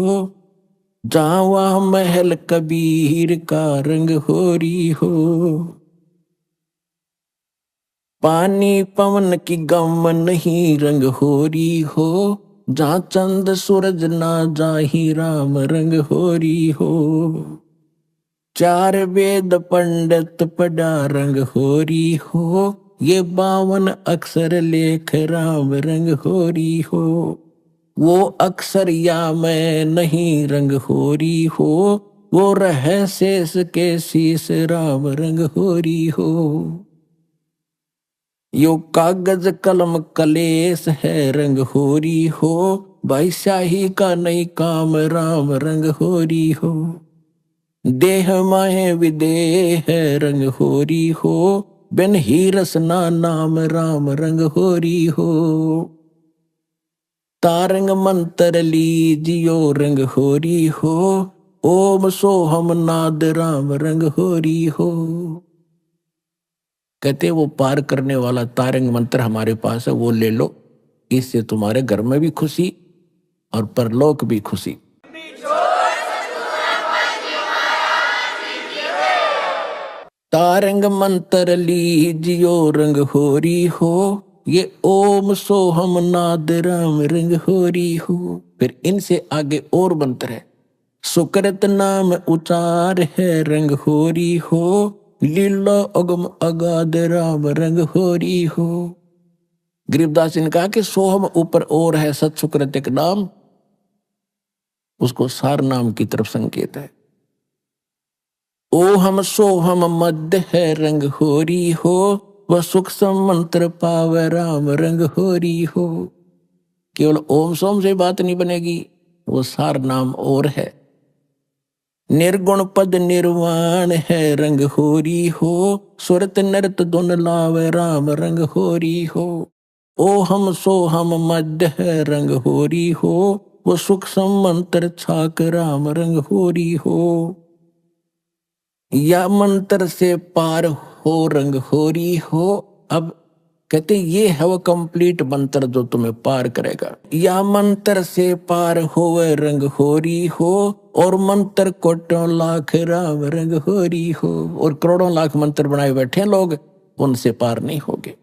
जावा महल कबीर का रंग होरी हो। पानी पवन की गम नहीं रंग होरी हो, जहाँ चंद सूरज ना जाही राम रंग होरी हो। चार वेद पंडित पढ़ा रंग होरी हो, ये 52 अक्षर लेख राम रंग होरी हो। वो अक्षर या मैं नहीं रंग होरी हो, वो रह शेष के शीश राम रंग होरी हो। यो कागज कलम कलेश है रंग होरी हो, भाई शाही का नहीं काम राम रंग होरी हो। देह माहे विदेह है रंग होरी हो, बिन ही रसना नाम राम रंग होरी हो। तारंग मंत्र लीजियो रंग होरी हो, ओम सोहम नाद राम रंग होरी हो। कहते वो पार करने वाला तारंग मंत्र हमारे पास है, वो ले लो, इससे तुम्हारे घर में भी खुशी और परलोक भी खुशी। तारंग मंत्र लीजियो रंग होरी हो, ये ओम सोहम नाद राम रंग होरी हो। फिर इनसे आगे और मंत्र है, सुकृत नाम उचार है रंग होरी हो, लीला अगम अगाध राम रंग होरी हो। गरीबदास जी ने कहा कि सोहम ऊपर और है, सत सुकृत एक नाम, उसको सार नाम की तरफ संकेत है। ओहम सोहम मध्य है रंग होरी हो, वह सुख मंत्र पावे राम रंग होरी हो। केवल ओम सोम से बात नहीं बनेगी, वो सार नाम और है। निर्गुण पद निर्वाण है रंग होरी हो, सुरत नरत दुन लावे राम रंग होरी हो। ओहम सोहम मध्य है रंग होरी हो, वो सुख मंत्र छाक राम रंग होरी हो। या मंत्र से पार हो रंग होरी हो। अब कहते ये है वो कंप्लीट मंत्र जो तुम्हें पार करेगा। या मंत्र से पार होवे रंग होरी हो, और मंत्र कोटों लाख राम रंग होरी हो। और करोड़ों लाख मंत्र बनाए बैठे लोग, उनसे पार नहीं होगे।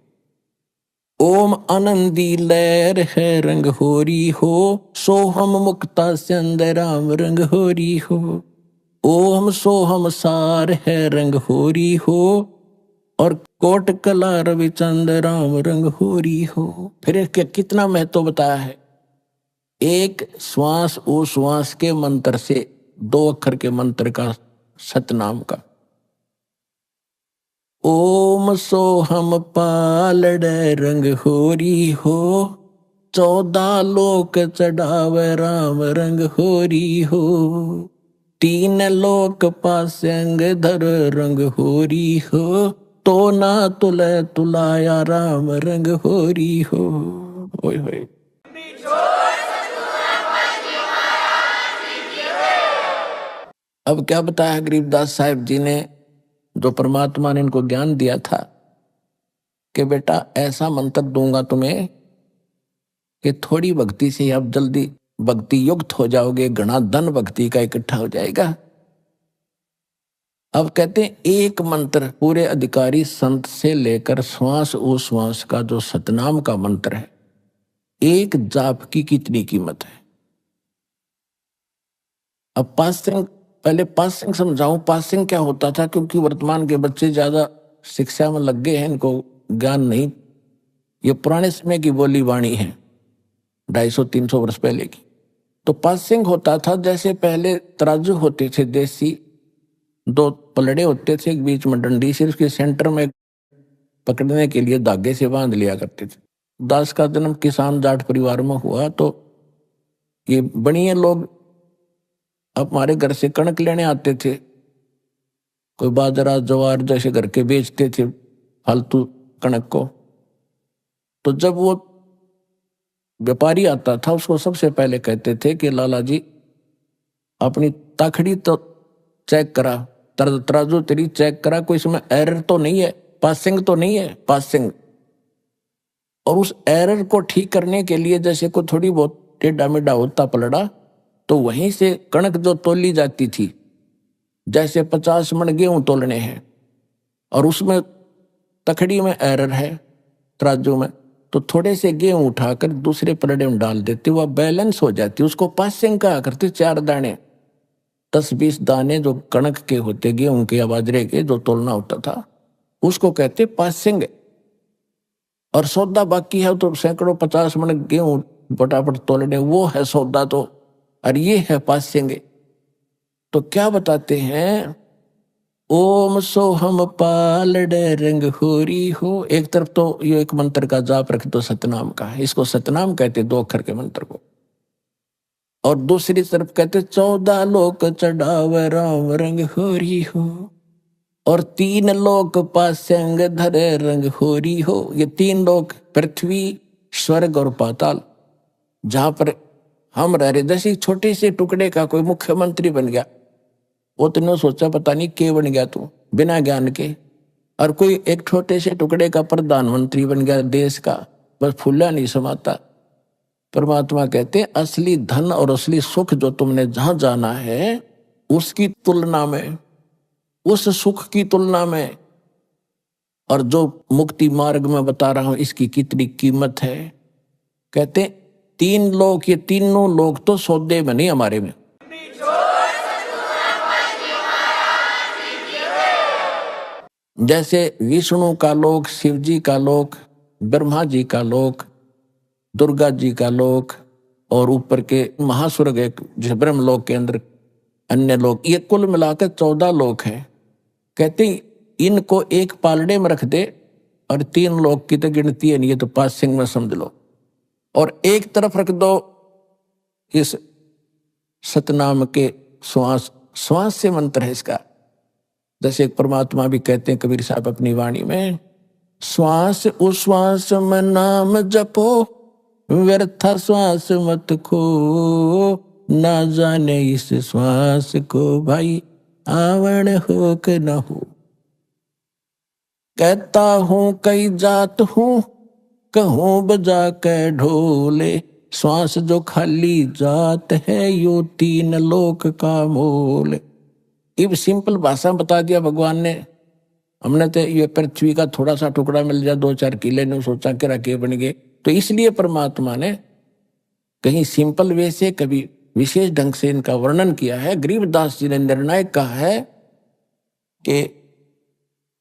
ओम आनंदी लहर है रंग होरी हो, सोहम मुक्ता चंद राम रंग होरी हो। ओम सोहम सार है रंग होरी हो, और कोट कला रविचंद राम रंग होरी हो। फिर इसके कितना महत्व बताया है। एक श्वास ओ श्वास के मंत्र से 2 अक्षर के मंत्र का सतनाम का। ओम सोहम पालड़ रंग होरी हो, 14 लोक चढ़ावे राम रंग होरी हो। 3 लोक पासंग धर रंग होरी हो, तो ना तुले तुलाया राम रंग होरी हो। ओए होए। अब क्या बताया गरीबदास साहिब जी ने, जो परमात्मा ने इनको ज्ञान दिया था कि बेटा ऐसा मंत्र दूंगा तुम्हें कि थोड़ी भक्ति से आप जल्दी भक्ति युक्त हो जाओगे, घना धन भक्ति का इकट्ठा हो जाएगा। अब कहते हैं एक मंत्र पूरे अधिकारी संत से लेकर श्वास उश्वास का जो सतनाम का मंत्र है, एक जाप की कितनी कीमत है। अब पासिंग, पहले पासिंग समझाऊं, पासिंग क्या होता था, क्योंकि वर्तमान के बच्चे ज्यादा शिक्षा में लग गए हैं, इनको ज्ञान नहीं। ये पुराने समय की बोली वाणी है, 250-300 वर्ष पहले की। तो पासिंग होता था, जैसे पहले तराजू होते थे देसी, 2 पलड़े होते थे, एक बीच में डंडी, सिर्फ उसके सेंटर में पकड़ने के लिए धागे से बांध लिया करते थे। दास का जन्म किसान जाट परिवार में हुआ, तो ये बनिए लोग हमारे घर से कणक लेने आते थे, कोई बाजरा ज्वार जैसे घर के बेचते थे फालतू कणक को। तो जब वो व्यापारी आता था, उसको सबसे पहले कहते थे कि लाला जी अपनी ताखड़ी तो चेक करा, तराजू तेरी चेक करा, कोई इसमें एरर तो नहीं है, पासिंग तो नहीं है, पासिंग। और उस एरर को ठीक करने के लिए जैसे कोई थोड़ी बहुत टेढ़ा मेढ़ा होता पलड़ा, तो वहीं से कणक जो तोली जाती थी, जैसे 50 मन गेहूं तोलने हैं और उसमें तखड़ी में एरर है तराजू में, तो थोड़े से गेहूं उठाकर दूसरे पलड़े में डाल देते, वह बैलेंस हो जाती, उसको पासिंग कहा करते। 4 दाने 10-20 दाने जो कणक के होते, गेहूं के या बाजरे के जो तोलना होता था, उसको कहते पासिंग। और सौदा बाकी है तो सैकड़ों 50 मन गेहूं फटाफट तोलने, वो है सौदा, तो और ये है पासिंग। तो क्या बताते हैं, ओम सोहम पालड़ रंग होरी हो। एक तरफ तो ये एक मंत्र का जाप रख दो सतनाम का, इसको सतनाम कहते 2 अक्षर के मंत्र को। और दूसरी तरफ कहते 14 लोक चढ़ावे राम रंग होरी हो, और 3 लोक पासंग धरे रंग होरी हो। ये 3 लोक पृथ्वी, स्वर्ग और पाताल, जहां पर हम रह रहे। जैसे छोटे से टुकड़े का कोई मुख्यमंत्री बन गया, वो तुमने सोचा पता नहीं के बन गया तू बिना ज्ञान के, और कोई एक छोटे से टुकड़े का प्रधानमंत्री बन गया देश का, बस फूला नहीं समाता। परमात्मा कहते असली धन और असली सुख जो तुमने जहां जाना है, उसकी तुलना में, उस सुख की तुलना में, और जो मुक्ति मार्ग में बता रहा हूं इसकी कितनी कीमत है। कहते 3 लोग, ये तीनों लोग तो सौदे में नहीं हमारे में। जैसे विष्णु का लोक, शिव जी का लोक, ब्रह्मा जी का लोक, दुर्गा जी का लोक, और ऊपर के महास्वर्ग एक जिस ब्रह्मलोक के अंदर अन्य लोक, ये कुल मिलाकर 14 लोक हैं। कहते इनको एक पालड़े में रख दे और 3 लोक की तो गिनती है नहीं, ये तो पासिंग में समझ लो। और एक तरफ रख दो इस सतनाम के श्वास, श्वास से मंत्र है इसका। जैसे एक परमात्मा भी कहते हैं कबीर साहब अपनी वाणी में, श्वास उश्वास में नाम जपो, व्यर्था श्वास मत खो, ना जाने इस श्वास को भाई आवण हो के न हो। कहता हूं कई जात हूं, कहूं बजा के ढोले, श्वास जो खाली जात है, यो 3 लोक का मोल। इब सिंपल भाषा बता दिया भगवान ने। हमने तो ये पृथ्वी का थोड़ा सा टुकड़ा मिल जाए, 2-4 किले ने सोचा कि रखे बन गए। तो इसलिए परमात्मा ने कहीं सिंपल वे से, कभी विशेष ढंग से इनका वर्णन किया है। गरीबदास जी ने निर्णायक कहा है कि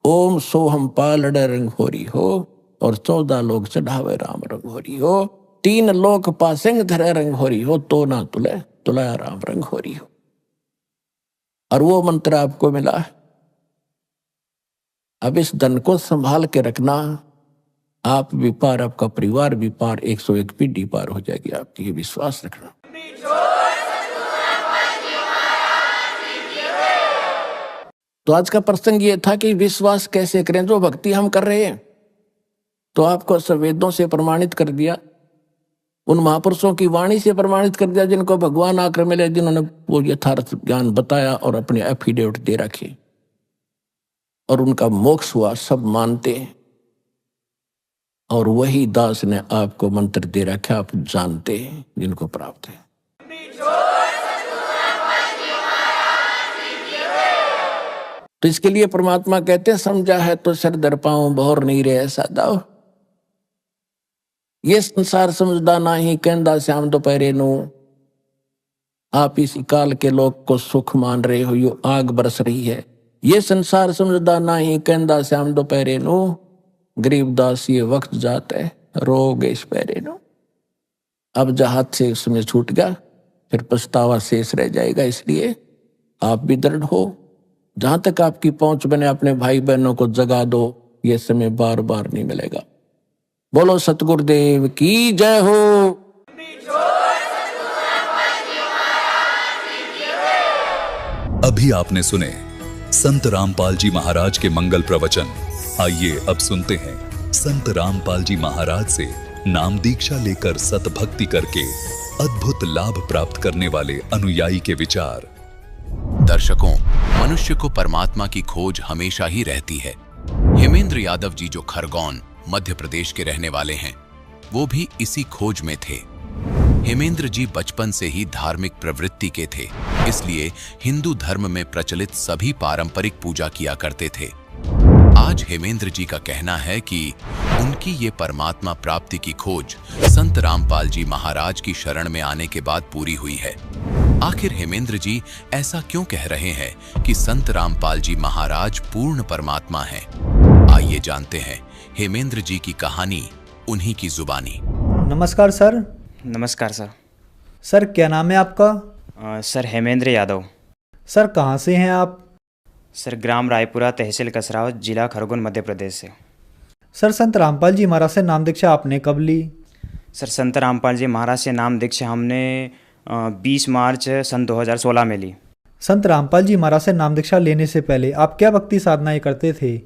ओम सोहम पालड़ रंग होरी हो, और 14 लोग चढ़ावे राम रंग होरी हो, 3 लोक पासिंग धरे रंग होरी हो, तो ना तुले तुलाया राम रंग होरी हो। और वो मंत्र आपको मिला है। अब इस धन को संभाल के रखना, आप भी पार, आपका परिवार भी पार, 101 पीढ़ी पार हो जाएगी आपकी, ये विश्वास रखना। तो आज का प्रसंग ये था कि विश्वास कैसे करें। जो भक्ति हम कर रहे हैं तो आपको वेदों से प्रमाणित कर दिया, उन महापुरुषों की वाणी से प्रमाणित कर दिया जिनको भगवान आकर मिले, जिन्होंने वो यथार्थ ज्ञान बताया और अपने एफिडेविट दे रखे, और उनका मोक्ष हुआ, सब मानते हैं। और वही दास ने आपको मंत्र दे रखा, आप जानते हैं, जिनको प्राप्त है। तो इसके लिए परमात्मा कहते हैं समझा है तो सर दर पाऊं, बहुर नहीं रहे सादा। ये संसार समझदा नाही, कहंदा श्याम दोपहरे नू, आप इसी काल के लोग को सुख मान रहे हो, यो आग बरस रही है। ये संसार समझदा नाही, कहंदा श्याम दोपहरे नु, गरीबदास ये वक्त जाते रोग इस पैरे नु। अब जहाज से उसमें छूट गया, फिर पछतावा शेष रह जाएगा। इसलिए आप भी दृढ़ हो, जहां तक आपकी पहुंच बने अपने भाई बहनों को जगा दो, ये समय बार बार नहीं मिलेगा। बोलो सतगुरुदेव की जय हो। अभी आपने सुने संत रामपाल जी महाराज के मंगल प्रवचन। आइए अब सुनते हैं संत रामपाल जी महाराज से नाम दीक्षा लेकर सतभक्ति करके अद्भुत लाभ प्राप्त करने वाले अनुयायी के विचार। दर्शकों, मनुष्य को परमात्मा की खोज हमेशा ही रहती है। हेमेंद्र यादव जी जो खरगोन मध्य प्रदेश के रहने वाले हैं, वो भी इसी खोज में थे। हेमेंद्र जी बचपन से ही धार्मिक प्रवृत्ति के थे, इसलिए हिंदू धर्म में प्रचलित सभी पारंपरिक पूजा किया करते थे। आज हेमेंद्र जी का कहना है कि उनकी ये परमात्मा प्राप्ति की खोज संत रामपाल जी महाराज की शरण में आने के बाद पूरी हुई है। आखिर हेमेंद्र जी ऐसा क्यों कह रहे हैं कि संत रामपाल जी महाराज पूर्ण परमात्मा हैं? आइए जानते हैं हेमेंद्र जी की कहानी उन्हीं की जुबानी। नमस्कार सर। नमस्कार सर। सर क्या नाम है आपका? सर हेमेंद्र यादव। सर कहाँ से हैं आप? सर ग्राम रायपुरा, तहसील कसरावत, जिला खरगोन, मध्य प्रदेश से। सर संत रामपाल जी महाराज से नाम दीक्षा आपने कब ली? सर संत रामपाल जी महाराज से नाम दीक्षा हमने 20 मार्च सन 2016 में ली। संत रामपाल जी महाराज से नाम दीक्षा लेने से पहले आप क्या भक्ति साधनाएं करते थे?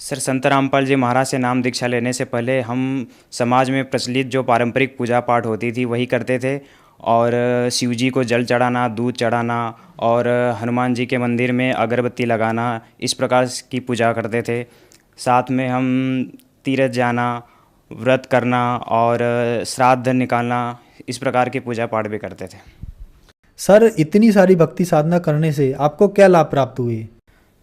सर संत रामपाल जी महाराज से नाम दीक्षा लेने से पहले हम समाज में प्रचलित जो पारंपरिक पूजा पाठ होती थी वही करते थे, और शिव जी को जल चढ़ाना, दूध चढ़ाना और हनुमान जी के मंदिर में अगरबत्ती लगाना, इस प्रकार की पूजा करते थे। साथ में हम तीर्थ जाना, व्रत करना और श्राद्ध निकालना, इस प्रकार की पूजा पाठ भी करते थे। सर इतनी सारी भक्ति साधना करने से आपको क्या लाभ प्राप्त हुए?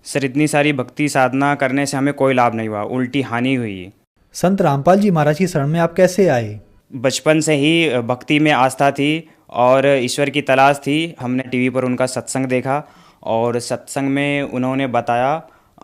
सर इतनी सारी भक्ति साधना करने से हमें कोई लाभ नहीं हुआ, उल्टी हानि हुई। संत रामपाल जी महाराज की शरण में आप कैसे आए? बचपन से ही भक्ति में आस्था थी और ईश्वर की तलाश थी। हमने टीवी पर उनका सत्संग देखा और सत्संग में उन्होंने बताया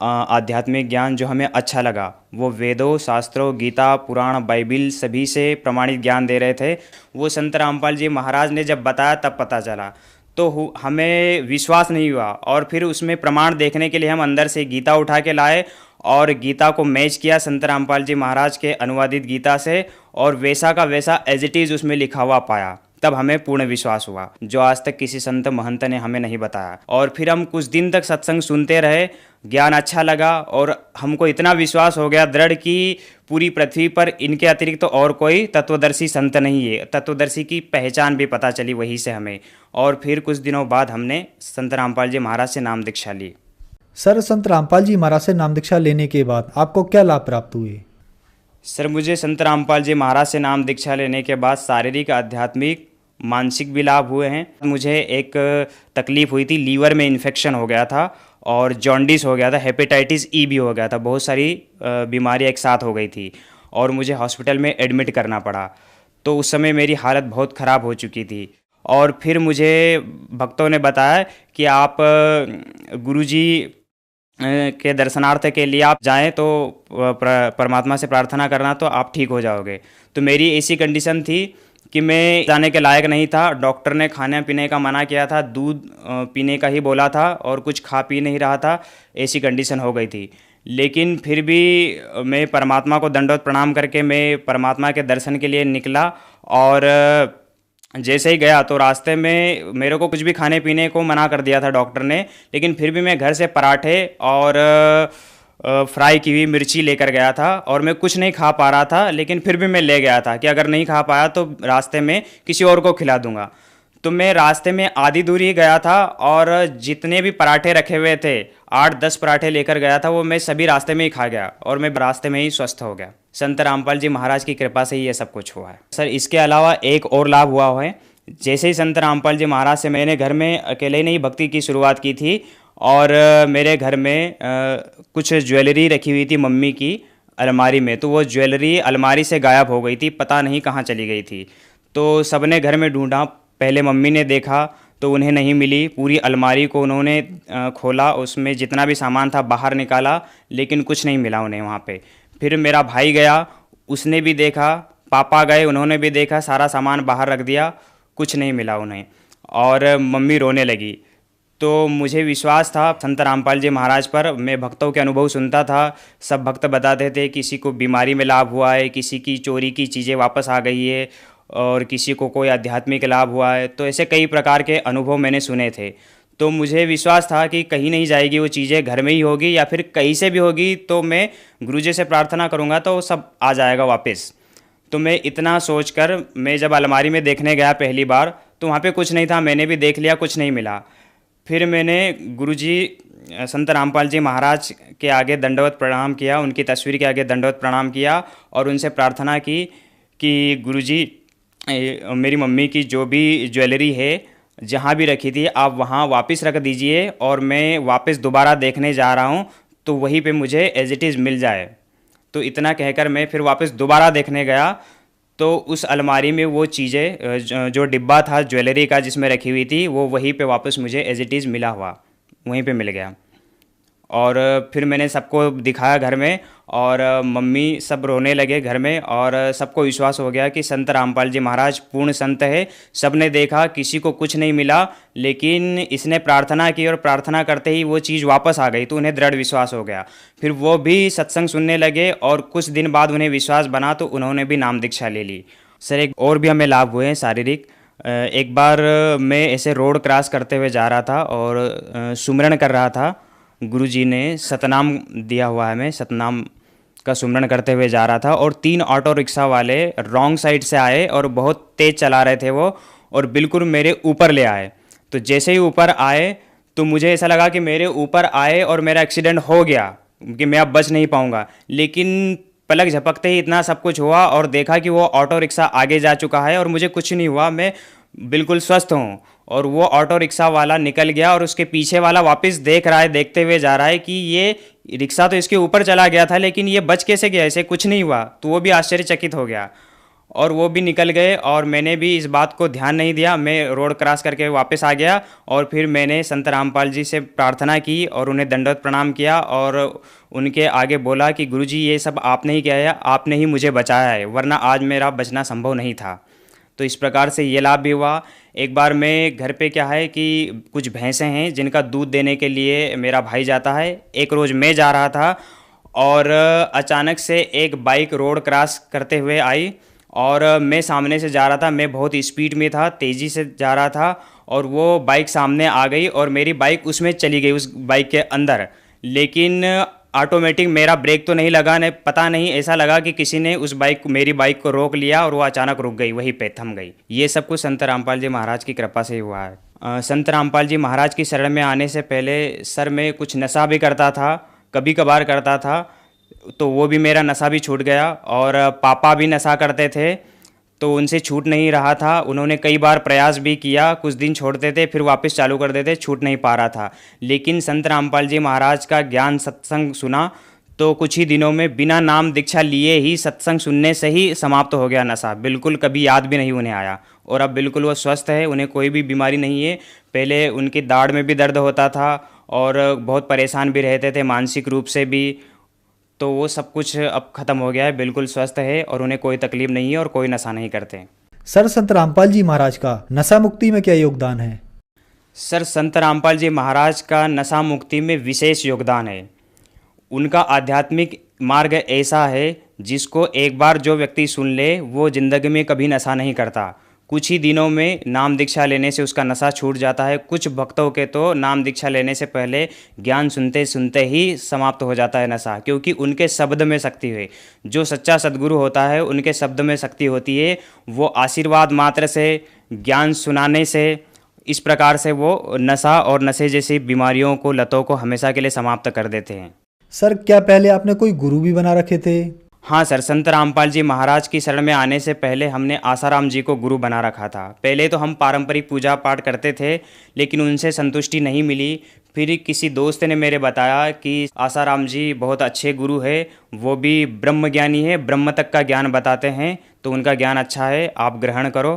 आध्यात्मिक ज्ञान जो हमें अच्छा लगा। वो वेदों, शास्त्रों, गीता, पुराण, बाइबिल सभी से प्रमाणित ज्ञान दे रहे थे। वो संत रामपाल जी महाराज ने जब बताया तब पता चला, तो हमें विश्वास नहीं हुआ और फिर उसमें प्रमाण देखने के लिए हम अंदर से गीता उठा के लाए और गीता को मैच किया संत रामपाल जी महाराज के अनुवादित गीता से, और वैसा का वैसा एज इट इज़ उसमें लिखा हुआ पाया। तब हमें पूर्ण विश्वास हुआ, जो आज तक किसी संत महंत ने हमें नहीं बताया। और फिर हम कुछ दिन तक सत्संग सुनते रहे, ज्ञान अच्छा लगा और हमको इतना विश्वास हो गया दृढ़ कि पूरी पृथ्वी पर इनके अतिरिक्त तो और कोई तत्वदर्शी संत नहीं है। तत्वदर्शी की पहचान भी पता चली वहीं से हमें। और फिर कुछ दिनों बाद हमने संत रामपाल जी महाराज से नाम दीक्षा ली। सर संत रामपाल जी महाराज से नाम दीक्षा लेने के बाद आपको क्या लाभ प्राप्त हुए? सर मुझे संत रामपाल जी महाराज से नाम दीक्षा लेने के बाद शारीरिक, आध्यात्मिक, मानसिक भी लाभ हुए हैं। मुझे एक तकलीफ हुई थी, लीवर में इन्फेक्शन हो गया था और जॉन्डिस हो गया था, हेपेटाइटिस ई भी हो गया था, बहुत सारी बीमारियां एक साथ हो गई थी और मुझे हॉस्पिटल में एडमिट करना पड़ा। तो उस समय मेरी हालत बहुत ख़राब हो चुकी थी और फिर मुझे भक्तों ने बताया कि आप गुरुजी के दर्शनार्थ के लिए आप जाएं तो परमात्मा से प्रार्थना करना तो आप ठीक हो जाओगे। तो मेरी ऐसी कंडीशन थी कि मैं जाने के लायक नहीं था। डॉक्टर ने खाने पीने का मना किया था, दूध पीने का ही बोला था और कुछ खा पी नहीं रहा था, ऐसी कंडीशन हो गई थी। लेकिन फिर भी मैं परमात्मा को दंडवत प्रणाम करके मैं परमात्मा के दर्शन के लिए निकला और जैसे ही गया तो रास्ते में मेरे को कुछ भी खाने पीने को मना कर दिया था डॉक्टर ने, लेकिन फिर भी मैं घर से पराठे और फ्राई की हुई मिर्ची लेकर गया था और मैं कुछ नहीं खा पा रहा था, लेकिन फिर भी मैं ले गया था कि अगर नहीं खा पाया तो रास्ते में किसी और को खिला दूंगा। तो मैं रास्ते में आधी दूरी गया था और जितने भी पराठे रखे हुए थे, 8-10 पराठे लेकर गया था, वो मैं सभी रास्ते में ही खा गया और मैं रास्ते में ही स्वस्थ हो गया। संत रामपाल जी महाराज की कृपा से ही ये सब कुछ हुआ है। सर इसके अलावा एक और लाभ हुआ है। जैसे ही संत रामपाल जी महाराज से मैंने घर में अकेले नहीं भक्ति की शुरुआत की थी और मेरे घर में कुछ ज्वेलरी रखी हुई थी मम्मी की अलमारी में, तो वो ज्वेलरी अलमारी से गायब हो गई थी, पता नहीं कहाँ चली गई थी। तो सबने घर में ढूंढा, पहले मम्मी ने देखा तो तो उन्हें नहीं मिली। पूरी अलमारी को उन्होंने खोला, उसमें जितना भी सामान था बाहर निकाला, लेकिन कुछ नहीं मिला उन्हें वहाँ पे। फिर मेरा भाई गया, उसने भी देखा, पापा गए, उन्होंने भी देखा, सारा सामान बाहर रख दिया, कुछ नहीं मिला उन्हें। और मम्मी रोने लगी। तो मुझे विश्वास था संत रामपाल जी महाराज पर। मैं भक्तों के अनुभव सुनता था, सब भक्त बताते थे किसी को बीमारी में लाभ हुआ है, किसी की चोरी की चीज़ें वापस आ गई है, और किसी को कोई आध्यात्मिक लाभ हुआ है। तो ऐसे कई प्रकार के अनुभव मैंने सुने थे। तो मुझे विश्वास था कि कहीं नहीं जाएगी वो चीज़ें, घर में ही होगी या फिर कहीं से भी होगी, तो मैं गुरुजी से प्रार्थना करूँगा तो सब आ जाएगा वापस। तो मैं इतना सोचकर मैं जब अलमारी में देखने गया पहली बार, तो वहाँ पे कुछ नहीं था। मैंने भी देख लिया, कुछ नहीं मिला। फिर मैंने गुरुजी संत रामपाल जी महाराज के आगे दंडवत प्रणाम किया, उनकी तस्वीर के आगे दंडवत प्रणाम किया और उनसे प्रार्थना की कि गुरुजी मेरी मम्मी की जो भी ज्वेलरी है जहाँ भी रखी थी आप वहाँ वापस रख दीजिए, और मैं वापस दोबारा देखने जा रहा हूँ तो वहीं पे मुझे एज इट इज़ मिल जाए। तो इतना कहकर मैं फिर वापस दोबारा देखने गया, तो उस अलमारी में वो चीज़ें जो डिब्बा था ज्वेलरी का जिसमें रखी हुई थी, वो वहीं पे वापस मुझे एज इट इज़ मिला हुआ, वहीं पे मिल गया। और फिर मैंने सबको दिखाया घर में, और मम्मी सब रोने लगे घर में, और सबको विश्वास हो गया कि संत रामपाल जी महाराज पूर्ण संत है। सब ने देखा, किसी को कुछ नहीं मिला, लेकिन इसने प्रार्थना की और प्रार्थना करते ही वो चीज़ वापस आ गई, तो उन्हें दृढ़ विश्वास हो गया। फिर वो भी सत्संग सुनने लगे, और कुछ दिन बाद उन्हें विश्वास बना तो उन्होंने भी नाम दीक्षा ले ली। सर, एक और भी हमें लाभ हुए हैं शारीरिक। एक बार मैं ऐसे रोड क्रॉस करते हुए जा रहा था और सुमिरन कर रहा था। गुरुजी ने सतनाम दिया हुआ है, मैं सतनाम का सुमिरन करते हुए जा रहा था, और 3 ऑटो रिक्शा वाले रॉन्ग साइड से आए और बहुत तेज़ चला रहे थे वो, और बिल्कुल मेरे ऊपर ले आए। तो जैसे ही ऊपर आए तो मुझे ऐसा लगा कि मेरे ऊपर आए और मेरा एक्सीडेंट हो गया, कि मैं अब बच नहीं पाऊँगा। लेकिन पलक झपकते ही इतना सब कुछ हुआ और देखा कि वो ऑटो रिक्शा आगे जा चुका है और मुझे कुछ नहीं हुआ, मैं बिल्कुल स्वस्थ हूँ। और वो ऑटो रिक्शा वाला निकल गया, और उसके पीछे वाला वापस देख रहा है, देखते हुए जा रहा है कि ये रिक्शा तो इसके ऊपर चला गया था, लेकिन ये बच कैसे गया, इसे कुछ नहीं हुआ। तो वो भी आश्चर्यचकित हो गया, और वो भी निकल गए, और मैंने भी इस बात को ध्यान नहीं दिया। मैं रोड क्रॉस करके वापस आ गया, और फिर मैंने संत रामपाल जी से प्रार्थना की और उन्हें दंडवत प्रणाम किया, और उनके आगे बोला कि गुरुजी ये सब आपने ही किया है, आपने ही मुझे बचाया है, वरना आज मेरा बचना संभव नहीं था। तो इस प्रकार से ये लाभ भी हुआ। एक बार मैं घर पे क्या है कि कुछ भैंसें हैं जिनका दूध देने के लिए मेरा भाई जाता है। एक रोज़ मैं जा रहा था, और अचानक से एक बाइक रोड क्रॉस करते हुए आई, और मैं सामने से जा रहा था। मैं बहुत स्पीड में था, तेज़ी से जा रहा था, और वो बाइक सामने आ गई और मेरी बाइक उसमें चली गई, उस बाइक के अंदर। लेकिन ऑटोमेटिक मेरा ब्रेक तो नहीं लगा, ने पता नहीं, ऐसा लगा कि किसी ने मेरी बाइक को रोक लिया, और वो अचानक रुक गई, वहीं पे थम गई। ये सब कुछ संत रामपाल जी महाराज की कृपा से ही हुआ है। संत रामपाल जी महाराज की शरण में आने से पहले सर मैं कुछ नशा भी करता था, कभी कभार करता था, तो वो भी मेरा नशा भी छूट गया। और पापा भी नशा करते थे, तो उनसे छूट नहीं रहा था। उन्होंने कई बार प्रयास भी किया, कुछ दिन छोड़ते थे फिर वापस चालू कर देते, छूट नहीं पा रहा था। लेकिन संत रामपाल जी महाराज का ज्ञान सत्संग सुना, तो कुछ ही दिनों में बिना नाम दीक्षा लिए ही सत्संग सुनने से ही समाप्त हो गया नशा। बिल्कुल कभी याद भी नहीं उन्हें आया, और अब बिल्कुल वो स्वस्थ है, उन्हें कोई भी बीमारी नहीं है। पहले उनकी दाढ़ में भी दर्द होता था, और बहुत परेशान भी रहते थे मानसिक रूप से भी, तो वो सब कुछ अब ख़त्म हो गया है, बिल्कुल स्वस्थ है, और उन्हें कोई तकलीफ नहीं है और कोई नशा नहीं करते। सर, संत रामपाल जी महाराज का नशा मुक्ति में क्या योगदान है? सर, संत रामपाल जी महाराज का नशा मुक्ति में विशेष योगदान है। उनका आध्यात्मिक मार्ग ऐसा है जिसको एक बार जो व्यक्ति सुन ले वो ज़िंदगी में कभी नशा नहीं करता। कुछ ही दिनों में नाम दीक्षा लेने से उसका नशा छूट जाता है। कुछ भक्तों के तो नाम दीक्षा लेने से पहले ज्ञान सुनते सुनते ही समाप्त हो जाता है नशा, क्योंकि उनके शब्द में शक्ति है। जो सच्चा सद्गुरु होता है उनके शब्द में शक्ति होती है। वो आशीर्वाद मात्र से, ज्ञान सुनाने से, इस प्रकार से वो नशा और नशे जैसी बीमारियों को, लतों को हमेशा के लिए समाप्त कर देते हैं। सर, क्या पहले आपने कोई गुरु भी बना रखे थे? हाँ सर, संत रामपाल जी महाराज की शरण में आने से पहले हमने आसाराम जी को गुरु बना रखा था। पहले तो हम पारंपरिक पूजा पाठ करते थे, लेकिन उनसे संतुष्टि नहीं मिली। फिर किसी दोस्त ने मेरे बताया कि आसाराम जी बहुत अच्छे गुरु है, वो भी ब्रह्म ज्ञानी है, ब्रह्म तक का ज्ञान बताते हैं, तो उनका ज्ञान अच्छा है, आप ग्रहण करो।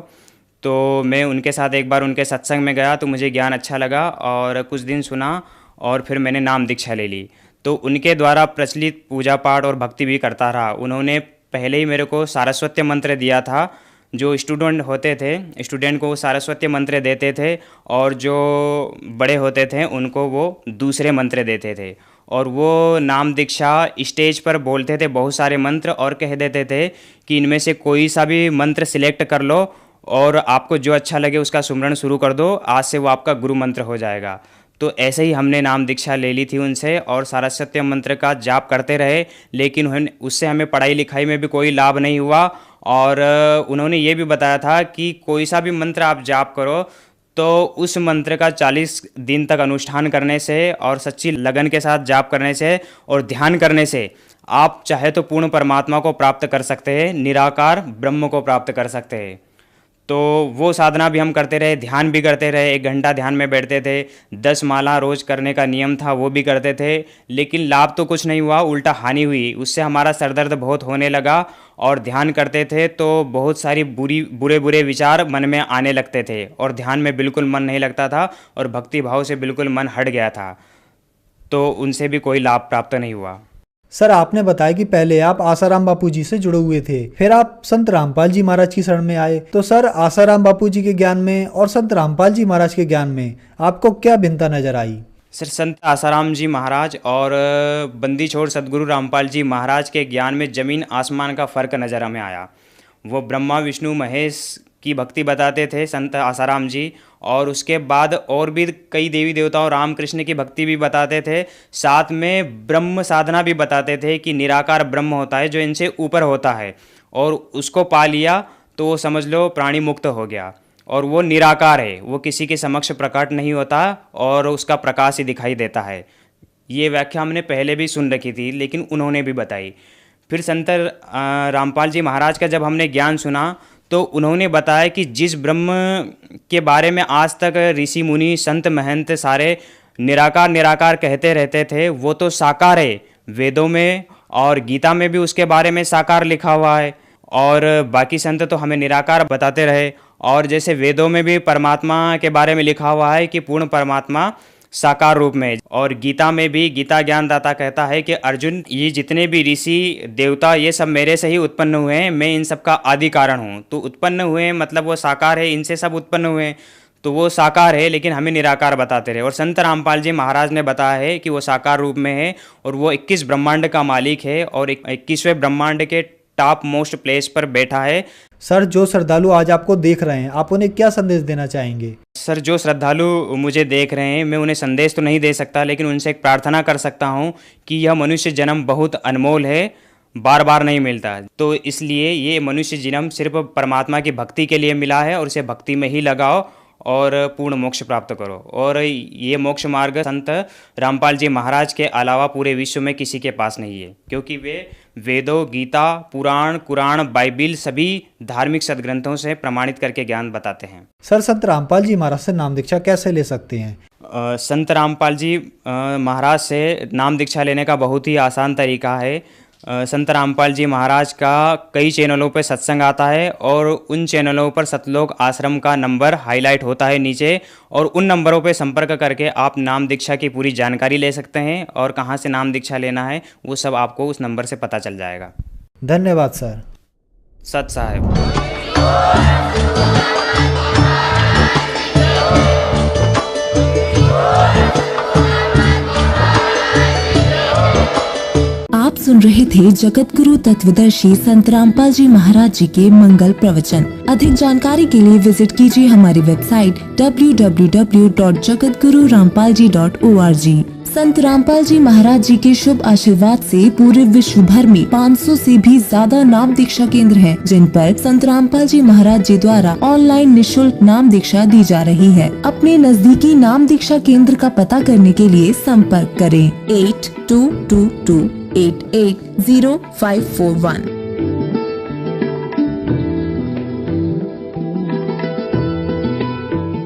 तो मैं उनके साथ एक बार उनके सत्संग में गया तो मुझे ज्ञान अच्छा लगा और कुछ दिन सुना और फिर मैंने नाम दीक्षा ले ली। तो उनके द्वारा प्रचलित पूजा पाठ और भक्ति भी करता रहा। उन्होंने पहले ही मेरे को सारस्वती मंत्र दिया था। जो स्टूडेंट होते थे, स्टूडेंट को सारस्वती मंत्र देते थे और जो बड़े होते थे उनको वो दूसरे मंत्र देते थे। और वो नाम दीक्षा स्टेज पर बोलते थे बहुत सारे मंत्र और कह देते थे कि इनमें से कोई सा भी मंत्र सिलेक्ट कर लो और आपको जो अच्छा लगे उसका सुमरण शुरू कर दो, आज से वो आपका गुरु मंत्र हो जाएगा। तो ऐसे ही हमने नाम दीक्षा ले ली थी उनसे और सारस्वती मंत्र का जाप करते रहे, लेकिन उससे हमें पढ़ाई लिखाई में भी कोई लाभ नहीं हुआ। और उन्होंने ये भी बताया था कि कोई सा भी मंत्र आप जाप करो तो उस मंत्र का 40 दिन तक अनुष्ठान करने से और सच्ची लगन के साथ जाप करने से और ध्यान करने से आप चाहे तो पूर्ण परमात्मा को प्राप्त कर सकते हैं, निराकार ब्रह्म को प्राप्त कर सकते हैं। तो वो साधना भी हम करते रहे, ध्यान भी करते रहे, 1 घंटा ध्यान में बैठते थे, 10 माला रोज करने का नियम था वो भी करते थे, लेकिन लाभ तो कुछ नहीं हुआ, उल्टा हानि हुई। उससे हमारा सरदर्द बहुत होने लगा और ध्यान करते थे तो बहुत सारी बुरे विचार मन में आने लगते थे और ध्यान में बिल्कुल मन नहीं लगता था और भक्ति भाव से बिल्कुल मन हट गया था। तो उनसे भी कोई लाभ प्राप्त नहीं हुआ। सर, आपने बताया कि पहले आप आसाराम बापू जी से जुड़े हुए थे, फिर आप संत रामपाल जी महाराज की शरण में आए। तो सर, आसाराम बापू जी के ज्ञान में और संत रामपाल जी महाराज के ज्ञान में आपको क्या भिन्नता नजर आई? सर, संत आसाराम जी महाराज और बंदी छोड़ सदगुरु रामपाल जी महाराज के ज्ञान में ज़मीन आसमान का फ़र्क नज़र हमें आया। वो ब्रह्मा विष्णु महेश की भक्ति बताते थे संत आसाराम जी, और उसके बाद और भी कई देवी देवताओं राम कृष्ण की भक्ति भी बताते थे। साथ में ब्रह्म साधना भी बताते थे कि निराकार ब्रह्म होता है जो इनसे ऊपर होता है, और उसको पा लिया तो वो समझ लो प्राणी मुक्त हो गया। और वो निराकार है, वो किसी के समक्ष प्रकट नहीं होता और उसका प्रकाश ही दिखाई देता है। ये व्याख्या हमने पहले भी सुन रखी थी, लेकिन उन्होंने भी बताई। फिर संत रामपाल जी महाराज का जब हमने ज्ञान सुना तो उन्होंने बताया कि जिस ब्रह्म के बारे में आज तक ऋषि मुनि संत महंत सारे निराकार निराकार कहते रहते थे, वो तो साकार है। वेदों में और गीता में भी उसके बारे में साकार लिखा हुआ है, और बाकी संत तो हमें निराकार बताते रहे। और जैसे वेदों में भी परमात्मा के बारे में लिखा हुआ है कि पूर्ण परमात्मा साकार रूप में, और गीता में भी गीता ज्ञानदाता कहता है कि अर्जुन, ये जितने भी ऋषि देवता ये सब मेरे से ही उत्पन्न हुए हैं, मैं इन सब का आदि कारण हूँ। तो उत्पन्न हुए मतलब वो साकार है, इनसे सब उत्पन्न हुए हैं, तो वो साकार है, लेकिन हमें निराकार बताते रहे। और संत रामपाल जी महाराज ने बताया है कि वो साकार रूप में है और वो 21 ब्रह्मांड का मालिक है और 21वें ब्रह्मांड के टॉप मोस्ट प्लेस पर बैठा है। सर, जो श्रद्धालु आज आपको देख रहे हैं, आप उन्हें क्या संदेश देना चाहेंगे? सर, जो श्रद्धालु मुझे देख रहे हैं, मैं उन्हें संदेश तो नहीं दे सकता, लेकिन उनसे एक प्रार्थना कर सकता हूं कि यह मनुष्य जन्म बहुत अनमोल है, बार बार नहीं मिलता। तो इसलिए ये मनुष्य जन्म सिर्फ परमात्मा की भक्ति के लिए मिला है और इसे भक्ति में ही लगाओ और पूर्ण मोक्ष प्राप्त करो। और ये मोक्ष मार्ग संत रामपाल जी महाराज के अलावा पूरे विश्व में किसी के पास नहीं है, क्योंकि वे वेदों, गीता, पुराण, कुरान, बाइबिल सभी धार्मिक सदग्रंथों से प्रमाणित करके ज्ञान बताते हैं। सर, संत रामपाल जी महाराज से नाम दीक्षा कैसे ले सकते हैं? संत रामपाल जी महाराज से नाम दीक्षा लेने का बहुत ही आसान तरीका है। संत रामपाल जी महाराज का कई चैनलों पर सत्संग आता है और उन चैनलों पर सतलोक आश्रम का नंबर हाईलाइट होता है नीचे, और उन नंबरों पर संपर्क करके आप नाम दीक्षा की पूरी जानकारी ले सकते हैं, और कहाँ से नाम दीक्षा लेना है वो सब आपको उस नंबर से पता चल जाएगा। धन्यवाद सर। सत साहेब। आप सुन रहे थे जगत गुरु तत्वदर्शी संत रामपाल जी महाराज जी के मंगल प्रवचन। अधिक जानकारी के लिए विजिट कीजिए हमारी वेबसाइट www.jagatgururampalji.org। संत रामपाल जी महाराज जी के शुभ आशीर्वाद से पूरे विश्व भर में 500 से भी ज्यादा नाम दीक्षा केंद्र हैं, जिन पर संत रामपाल जी महाराज जी द्वारा ऑनलाइन निःशुल्क नाम दीक्षा दी जा रही है। अपने नजदीकी नाम दीक्षा केंद्र का पता करने के लिए संपर्क करें 8222880541।